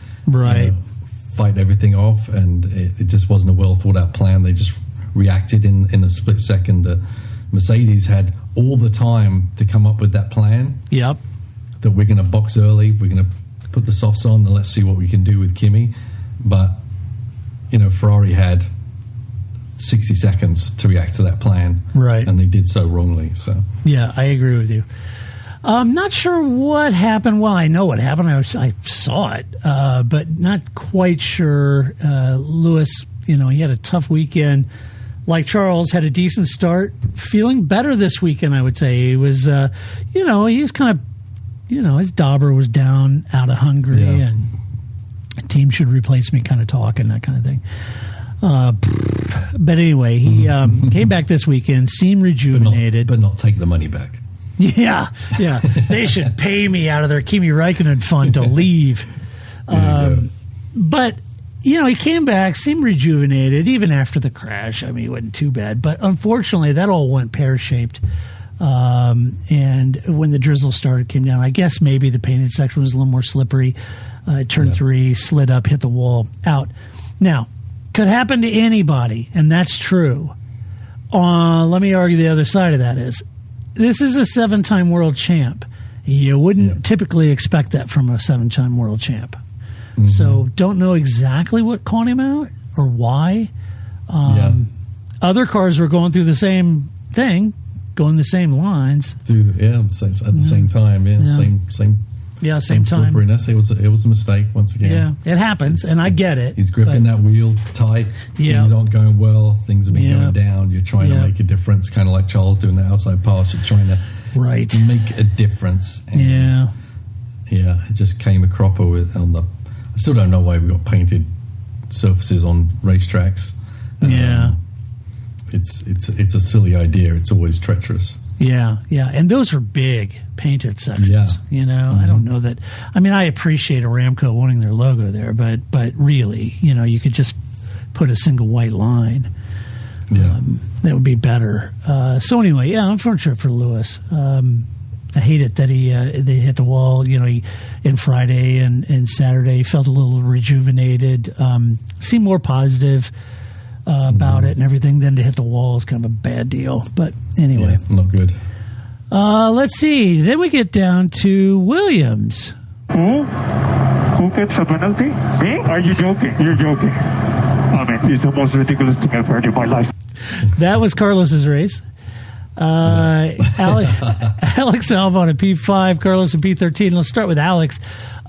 fight everything off, and it just wasn't a well thought out plan. They just reacted in a split second. Mercedes had all the time to come up with that plan. Yep. That we're going to box early, we're going to put the softs on, and let's see what we can do with Kimi. But Ferrari had 60 seconds to react to that plan. Right. And they did so wrongly. So yeah, I agree with you. I'm not sure what happened. Well, I know what happened. I saw it, but not quite sure. Lewis, he had a tough weekend. Like Charles, had a decent start. Feeling better this weekend, I would say. He was, he was kind of, his dauber was down out of Hungary, and the team should replace me kind of talk and that kind of thing. But anyway, he came back this weekend, seemed rejuvenated. But not take the money back. Yeah. They should pay me out of their Kimi Räikkönen fund to leave. But, he came back, seemed rejuvenated, even after the crash. I mean, it wasn't too bad. But unfortunately, that all went pear-shaped. And when the drizzle came down, I guess maybe the painted section was a little more slippery. Turn 3, slid up, hit the wall, out. Now, could happen to anybody, and that's true. let me argue the other side of that is this is a 7-time world champ. You wouldn't typically expect that from a 7-time world champ. Mm-hmm. So don't know exactly what caught him out or why. Other cars were going through the same thing, going the same lines. At the same time. Same time. Slipperiness. It was a mistake once again. Yeah, it happens, and I get it. He's gripping that wheel tight. Things aren't going well. Things have been going down. You're trying to make a difference, kind of like Charles doing the outside pass. You're trying to make a difference. And it just came a cropper on the. I still don't know why we got painted surfaces on racetracks. It's a silly idea. It's always treacherous. Yeah, and those are big painted sections. Yeah. I don't know that. I mean, I appreciate Aramco wanting their logo there, but really, you could just put a single white line. Yeah, that would be better. So anyway, unfortunate for Lewis. I hate it that they hit the wall. In Friday and Saturday, felt a little rejuvenated. Seemed more positive about it and everything. Then to hit the wall is kind of a bad deal. But anyway, not good. Let's see. Then we get down to Williams. Who gets a penalty? Me? Are you joking? You're joking. I mean, it's the most ridiculous thing I've heard in my life. That was Carlos's race. Alex Albon at P5, Carlos at P13. Let's start with Alex.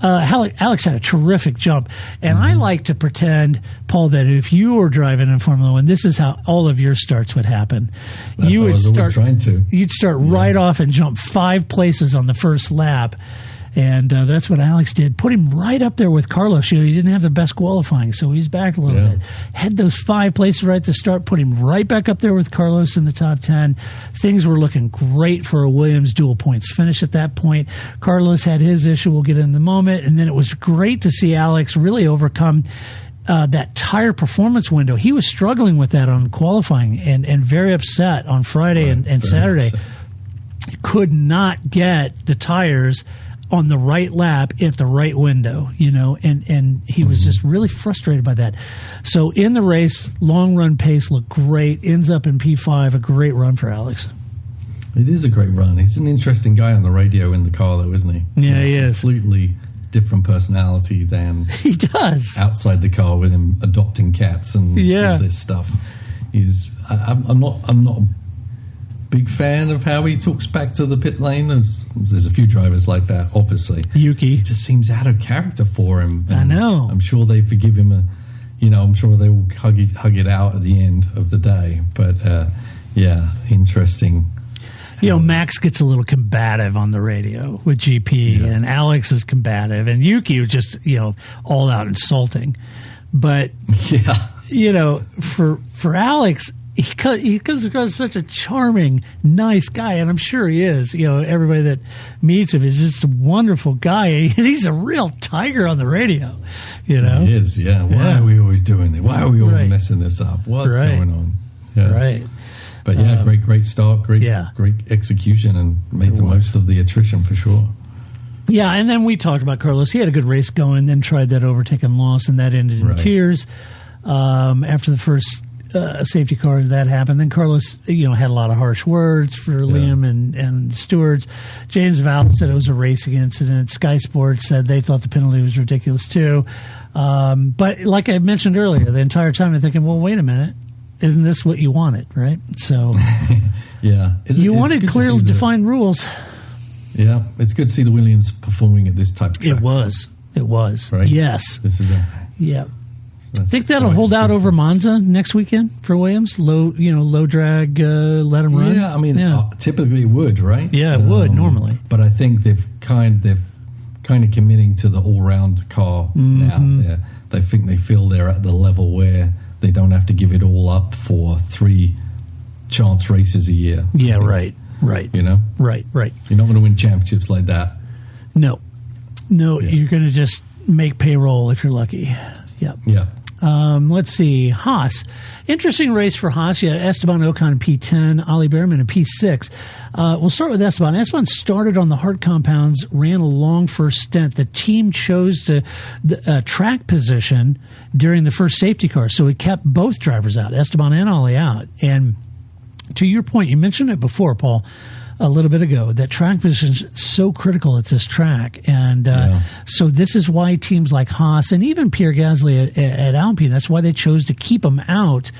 Alex had a terrific jump, and I like to pretend, Paul, that if you were driving in Formula One, this is how all of your starts would happen. You would start trying to. You'd start right off and jump 5 places on the first lap. And that's what Alex did. Put him right up there with Carlos. He didn't have the best qualifying, so he's back a little bit. Had those 5 places right at the start. Put him right back up there with Carlos in the top 10. Things were looking great for a Williams dual points finish at that point. Carlos had his issue. We'll get in a moment. And then it was great to see Alex really overcome that tire performance window. He was struggling with that on qualifying and very upset on Friday and Saturday. Could not get the tires on the right lap at the right window, and he was just really frustrated by that. So in the race, long run pace looked great, ends up in P5, a great run for Alex. It is a great run. He's an interesting guy on the radio in the car, though, isn't he? He is. Completely different personality than he does outside the car with him adopting cats and all this stuff. I'm not a big fan of how he talks back to the pit lane. There's a few drivers like that, obviously. Yuki. It just seems out of character for him. I know. I'm sure they forgive him. I'm sure they will hug it out at the end of the day. But, interesting. Max gets a little combative on the radio with GP, and Alex is combative, and Yuki was just, all out insulting. But, for Alex, he comes across such a charming, nice guy, and I'm sure he is. Everybody that meets him is just a wonderful guy, and he's a real tiger on the radio. He is, Why are we always doing this? Why are we always messing this up? What's going on? Right. But great start, great execution, and made the most of the attrition for sure. Yeah, and then we talked about Carlos. He had a good race going, then tried that overtaken loss, and that ended in tears. After the first safety car, that happened. Then Carlos, had a lot of harsh words for Liam and stewards. James Val said it was a racing incident. Sky Sports said they thought the penalty was ridiculous too. But like I mentioned earlier, the entire time I'm thinking, well, wait a minute. Isn't this what you wanted, right? So, you wanted clearly defined rules. Yeah, it's good to see the Williams performing at this type of track. It was. Right? Yes. This is I think that'll hold out over Monza next weekend for Williams. Low drag, let them run. Yeah, I mean, typically it would, right? Yeah, it would normally. But I think they've kind of committing to the all-round car now. They feel they're at the level where they don't have to give it all up for 3 chance races a year. Yeah, right. Right. Right. You're not going to win championships like that. No, you're going to just make payroll if you're lucky. Yep. Yeah. Let's see. Haas. Interesting race for Haas. You had Esteban Ocon in P10, Ollie Behrman in P6. We'll start with Esteban. Esteban started on the hard compounds, ran a long first stint. The team chose the track position during the first safety car, so it kept both drivers out, Esteban and Ollie out. And to your point, you mentioned it before, Paul, a little bit ago, that track position is so critical at this track. And so this is why teams like Haas and even Pierre Gasly at Alpine, that's why they chose to keep him out,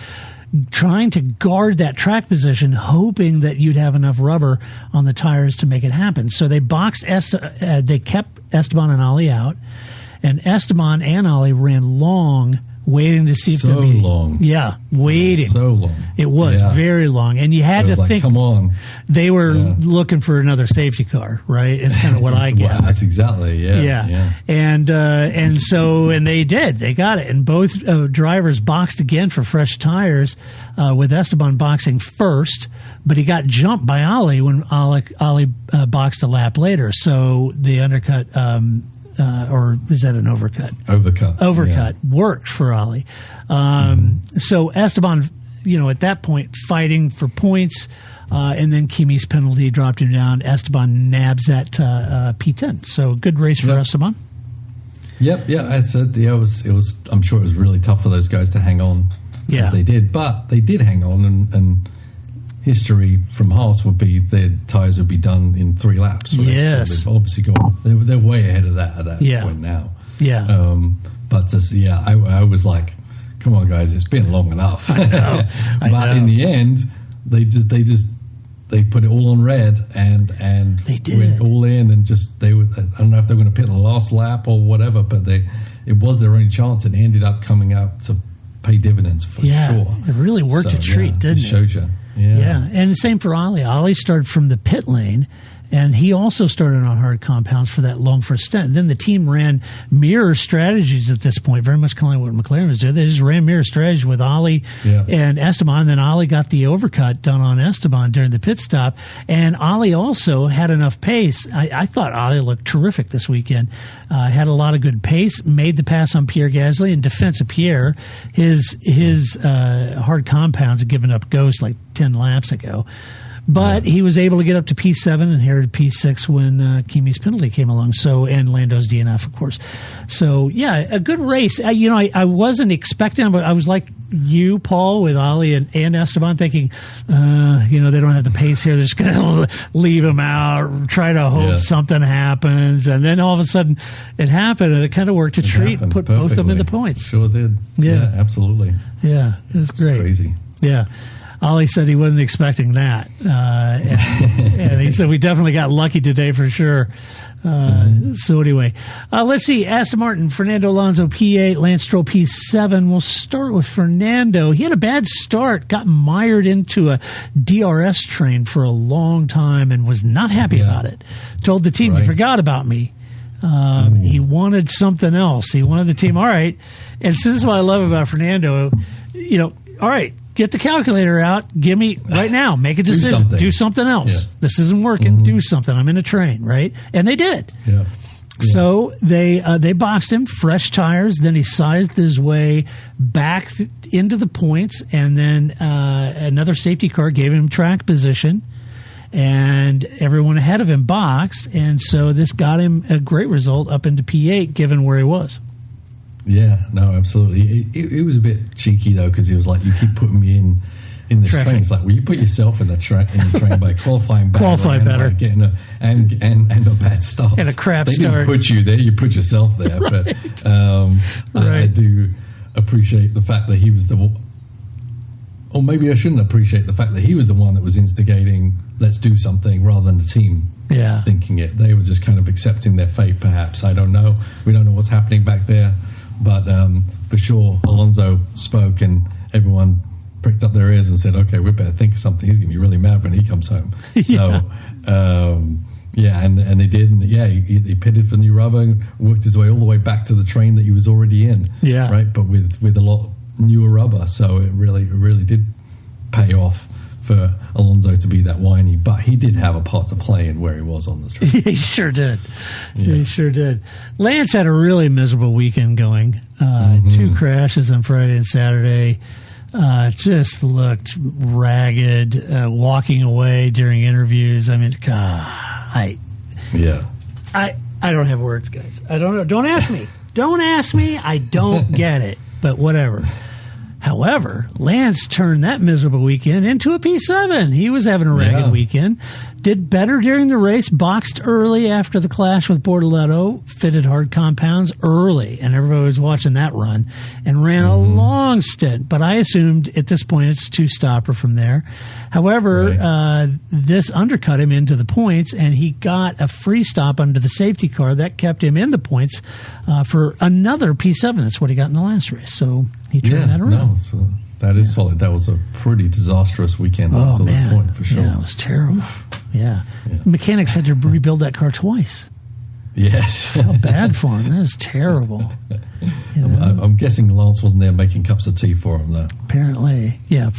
trying to guard that track position, hoping that you'd have enough rubber on the tires to make it happen. So they they kept Esteban and Ali out, and Esteban and Ali ran long, waiting to see if there'd be long. Yeah, waiting. So long. It was very long, and you had to think. Come on, they were looking for another safety car, right? It's kind of what I get. Well, that's exactly, yeah. And they did. They got it, and both drivers boxed again for fresh tires, with Esteban boxing first, but he got jumped by Ali when Ali boxed a lap later. So the undercut. Or is that an overcut? Overcut worked for Ali. So Esteban, at that point, fighting for points, and then Kimi's penalty dropped him down. Esteban nabs that P10. So good race for Esteban. Yep, yeah. I said, it was. I'm sure it was really tough for those guys to hang on as they did, but they did hang on, and history from Haas would be their tyres would be done in 3 laps. Right? Yes. So they've obviously they're way ahead of that at that point now. Yeah. But I was like, come on, guys, it's been long enough. I know. But in the end, they put it all on red and they did. Went all in and I don't know if they were going to pit the last lap or whatever, but it was their only chance and ended up coming out to pay dividends for sure. It really worked a treat, didn't it? Showed you. Yeah, and the same for Ali. Ali started from the pit lane, and he also started on hard compounds for that long first stint. And then the team ran mirror strategies at this point, very much kind of what McLaren was doing. They just ran mirror strategy with Ali and Esteban, and then Ali got the overcut done on Esteban during the pit stop. And Ali also had enough pace. I thought Ali looked terrific this weekend. Had a lot of good pace, made the pass on Pierre Gasly. In defense of Pierre, his hard compounds had given up ghost like 10 laps ago. But he was able to get up to P7 and inherited P6 when Kimi's penalty came along. So, and Lando's DNF, of course. So, a good race. I wasn't expecting, but I was like you, Paul, with Ali and Esteban, thinking, they don't have the pace here. They're just going to leave him out, try to hope something happens. And then all of a sudden it happened, and it kind of worked a treat, put perfectly. both of them in the points. Sure did. Yeah, absolutely. Yeah, it was great. Crazy. Yeah. Ali said he wasn't expecting that. And he said, we definitely got lucky today for sure. So anyway, let's see. Aston Martin, Fernando Alonso, P8, Lance Stroll, P7. We'll start with Fernando. He had a bad start, got mired into a DRS train for a long time and was not happy about it. Told the team, you forgot about me. He wanted something else. He wanted the team, all right. And so this is what I love about Fernando. All right. Get the calculator out. Give me right now. Make a decision. Do something else. Yeah. This isn't working. Do something. I'm in a train, right? And they did. Yeah. So they boxed him, fresh tires. Then he sized his way back into the points, and then another safety car gave him track position, and everyone ahead of him boxed, and so this got him a great result up into P8, given where he was. Yeah, no, absolutely. It was a bit cheeky though, because he was like, "You keep putting me in this train." It's like, well, you put yourself in the train by qualifying better, getting a bad start and a crap start. They didn't put you there; you put yourself there. But I do appreciate the fact that he was or maybe I shouldn't appreciate the fact that he was the one that was instigating. Let's do something rather than the team. Thinking it. They were just kind of accepting their fate. Perhaps, I don't know. We don't know what's happening back there. But for sure, Alonso spoke and everyone pricked up their ears and said, okay, we better think of something. He's going to be really mad when he comes home. So, and they did. And he pitted for new rubber and worked his way all the way back to the train that he was already in. Yeah. Right. But with a lot newer rubber. So it really did pay off for Alonso to be that whiny, but he did have a part to play in where he was on the track. He sure did. He sure did. Lance had a really miserable weekend going. 2 crashes on Friday and Saturday. Just looked ragged, walking away during interviews. I mean, I don't have words, guys. I don't know. Don't ask me. Don't ask me. I don't get it, but whatever. However, Lance turned that miserable weekend into a P7. He was having a ragged weekend. Did better during the race, boxed early after the clash with Bortoletto, fitted hard compounds early, and everybody was watching that run, and ran a long stint. But I assumed at this point it's a two-stopper from there. However, this undercut him into the points, and he got a free stop under the safety car. That kept him in the points for another P7. That's what he got in the last race. So he turned that around. No, that is solid. That was a pretty disastrous weekend up to that point, for sure. Yeah, it was terrible. Yeah. Mechanics had to rebuild that car twice. Yes. I felt bad for him. That was terrible. I'm guessing Lance wasn't there making cups of tea for him, though. Apparently. Yeah.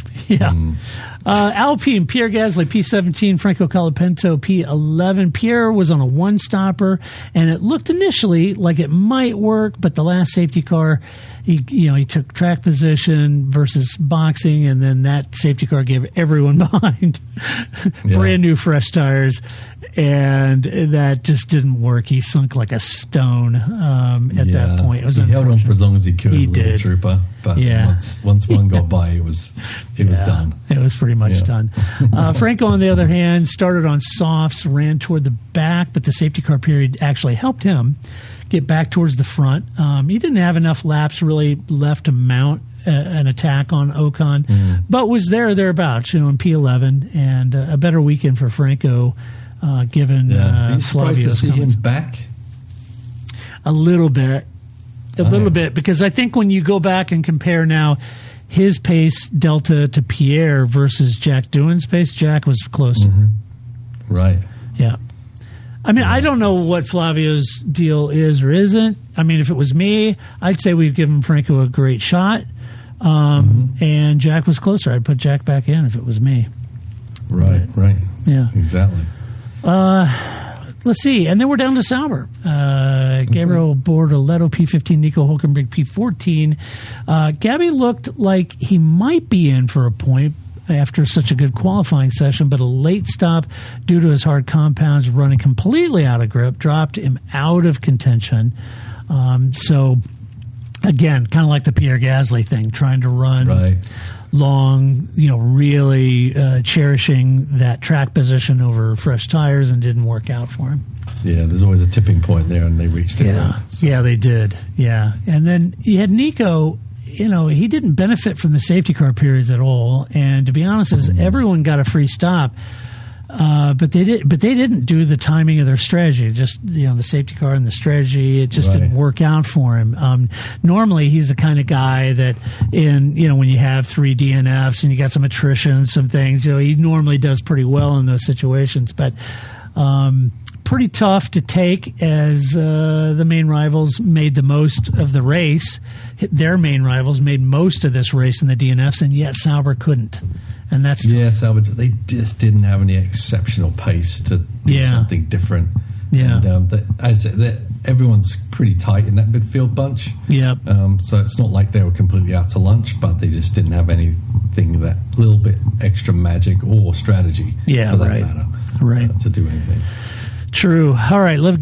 Alpine, Pierre Gasly, P17, Franco Colapinto, P11. Pierre was on a one-stopper, and it looked initially like it might work, but the last safety car, he took track position versus boxing, and then that safety car gave everyone behind brand new fresh tires, and that just didn't work. He sunk like a stone at that point. It was he held on for as long as he could. He did. Trooper, but once one got by, it was done. It was pretty much done. Franco, on the other hand, started on softs, ran toward the back, but the safety car period actually helped him get back towards the front. He didn't have enough laps really left to mount an attack on Ocon, but was thereabouts, in P11, and a better weekend for Franco, given Are you surprised Flavio's to see comments. him back? A little bit, because I think when you go back and compare now his pace delta to Pierre versus Jack Doohan's pace, Jack was closer. Right. Yeah. I mean, I don't know what Flavio's deal is or isn't. I mean, if it was me, I'd say we've given Franco a great shot. And Jack was closer. I'd put Jack back in if it was me. Right. Yeah. Exactly. Let's see. And then we're down to Sauber. Gabriel Bortoletto, P15, Nico Hulkenberg, P14. Gabby looked like he might be in for a point after such a good qualifying session, but a late stop due to his hard compounds running completely out of grip dropped him out of contention. So, again, kind of like the Pierre Gasly thing, trying to run long, really cherishing that track position over fresh tires, and didn't work out for him. Yeah, there's always a tipping point there, and they reached it. Yeah, they did. Yeah. And then you had Nico. He didn't benefit from the safety car periods at all, and to be honest, everyone got a free stop, but they didn't do the timing of their strategy. Just the safety car and the strategy, it just didn't work out for him. Normally, he's the kind of guy that when you have 3 DNFs and you got some attrition and some things, he normally does pretty well in those situations, but. Pretty tough to take as the main rivals made the most of the race. Their main rivals made most of this race in the DNFs, and yet Sauber couldn't. And that's tough. Yeah, Sauber, they just didn't have any exceptional pace to do something different. Yeah. And I said everyone's pretty tight in that midfield bunch. Yeah. So it's not like they were completely out to lunch, but they just didn't have anything that little bit extra magic or strategy for that matter to do anything. True. All right, let's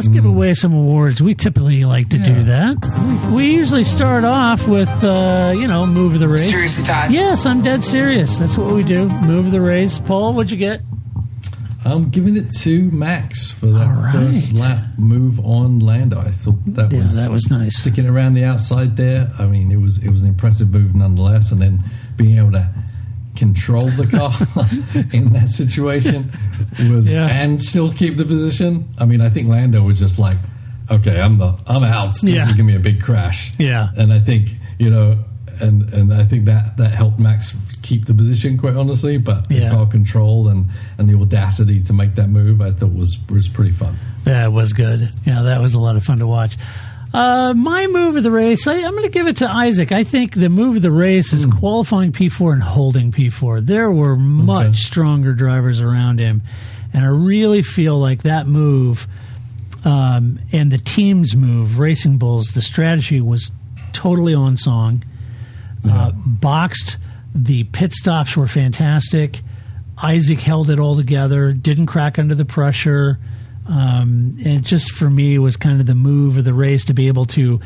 give away some awards. We typically like to do that. We usually start off with, move of the race. Seriously, Todd? Yes, I'm dead serious. That's what we do. Move of the race. Paul, what'd you get? I'm giving it to Max for that first lap move on Lando. I thought that was nice. Sticking around the outside there. I mean, it was an impressive move nonetheless, and then being able to control the car in that situation and still keep the position. I mean, I think Lando was just like, okay, I'm out. This is gonna be a big crash. Yeah. And I think, and I think that helped Max keep the position, quite honestly, but the car control and the audacity to make that move, I thought was pretty fun. That was good. Yeah, that was a lot of fun to watch. My move of the race, I'm going to give it to Isaac. I think the move of the race is qualifying P4 and holding P4. There were much stronger drivers around him, and I really feel like that move and the team's move, Racing Bulls, the strategy was totally on song. Boxed, the pit stops were fantastic. Isaac held it all together, didn't crack under the pressure. And just for me was kind of the move of the race to be able to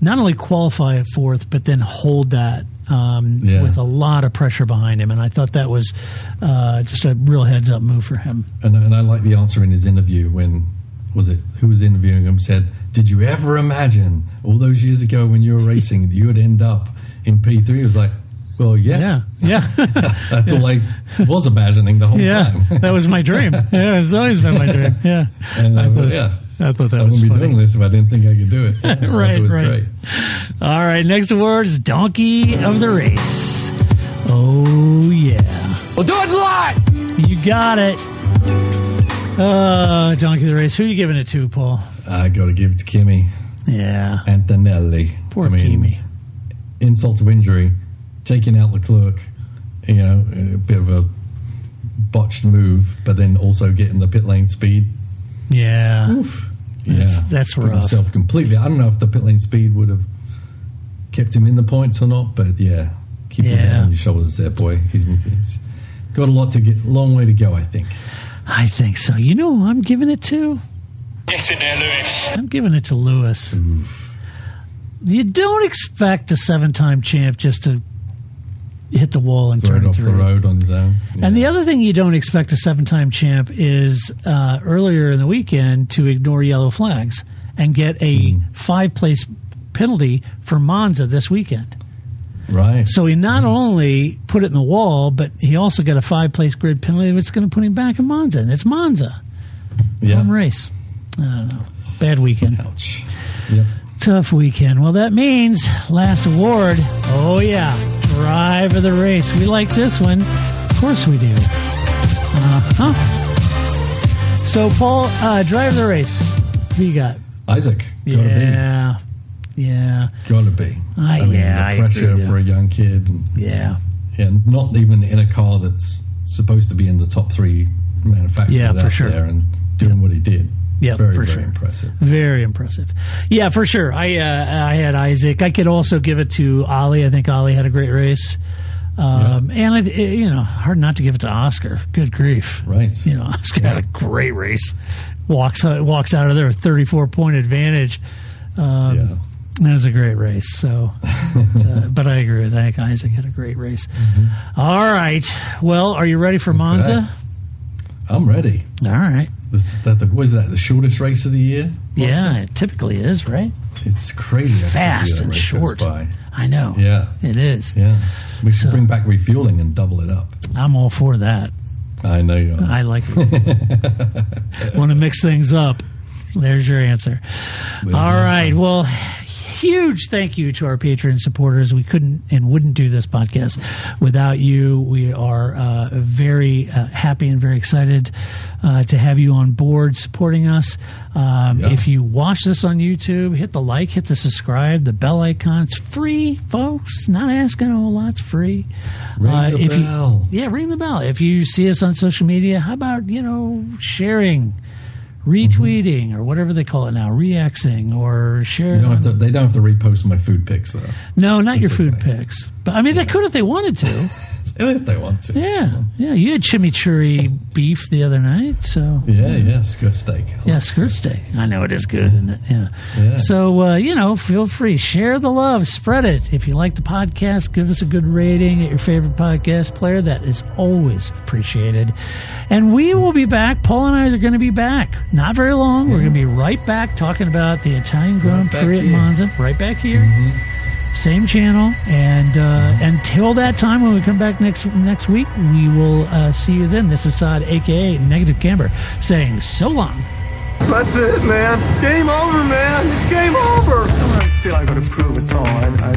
not only qualify at fourth, but then hold that with a lot of pressure behind him. And I thought that was just a real heads-up move for him. And I like the answer in his interview when, who was interviewing him, said, did you ever imagine all those years ago when you were racing that you would end up in P3? He was like, well, yeah. That's all I was imagining the whole time. That was my dream. Yeah, it's always been my dream. Yeah. And I thought that I was wouldn't be funny. doing this if I didn't think I could do it. Yeah, Right. It was great. All right, next award is Donkey of the Race. Oh, yeah. We'll do it live. You got it. Donkey of the Race. Who are you giving it to, Paul? I got to give it to Kimi. Yeah. Antonelli. Poor Kimi. Insult to injury, taking out Leclerc, a bit of a botched move, but then also getting the pit lane speed. Yeah. Oof. That's Put rough. himself completely. I don't know if the pit lane speed would have kept him in the points or not, but keep your head on your shoulders there, boy. He's got a long way to go, I think. I think so. You know who I'm giving it to? Get in there, Lewis. I'm giving it to Lewis. Oof. You don't expect a 7-time champ just to hit the wall and Throw turn it off through. the road on his own. Yeah. And the other thing you don't expect a 7-time champ is earlier in the weekend to ignore yellow flags and get a 5-place penalty for Monza this weekend. Right. So he not only put it in the wall, but he also got a 5-place grid penalty that's going to put him back in Monza. And it's Monza. Home race. I don't know. Bad weekend. Ouch. Yep. Tough weekend. Well, that means last award. Oh, yeah. Drive of the race. We like this one. Of course we do. So, Paul, drive of the race. Who you got? Isaac. Gotta be. Yeah. Gotta be. I the pressure agree, for a young kid. And not even in a car that's supposed to be in the top 3 manufacturers for out sure. there and doing what he did. Yeah, very, for very sure. impressive. Very impressive. Yeah, for sure. I had Isaac. I could also give it to Ali. I think Ali had a great race. And hard not to give it to Oscar. Good grief. Right. Oscar had a great race. Walks out of there with 34-point advantage. It was a great race. So, but I agree with that. I think Isaac had a great race. Mm-hmm. All right. Well, are you ready for Monza? I'm ready. All right. Was that the shortest race of the year? Yeah, it typically is, right? It's crazy. Fast and short. I know. Yeah. It is. Yeah. We should bring back refueling and double it up. I'm all for that. I know you are. I like it. Want to mix things up. There's your answer. All right. Well, huge thank you to our Patreon supporters. We couldn't and wouldn't do this podcast without you. We are very happy and very excited to have you on board supporting us. If you watch this on YouTube, hit the like, hit the subscribe, the bell icon. It's free, folks. Not asking a whole lot. It's free. Ring the bell. Ring the bell. If you see us on social media, how about, sharing, retweeting, or whatever they call it now, reacting or sharing. They don't have to repost my food pics, though. No, not your food pics. But, I mean, they could if they wanted to. If they want to. Yeah. You had chimichurri beef the other night, so. Yeah, skirt steak. Skirt steak. I know it is good, isn't it? Yeah. So, feel free. Share the love. Spread it. If you like the podcast, give us a good rating at your favorite podcast player. That is always appreciated. And we will be back. Paul and I are going to be back. Not very long. We're going to be right back talking about the Italian Grand Prix at Monza. Right back here. Mm-hmm. Same channel, and until that time, when we come back next week, we will see you then. This is Todd, a.k.a. Negative Camber, saying so long. That's it, man. Game over, man. It's game over. I don't feel I got to prove it all.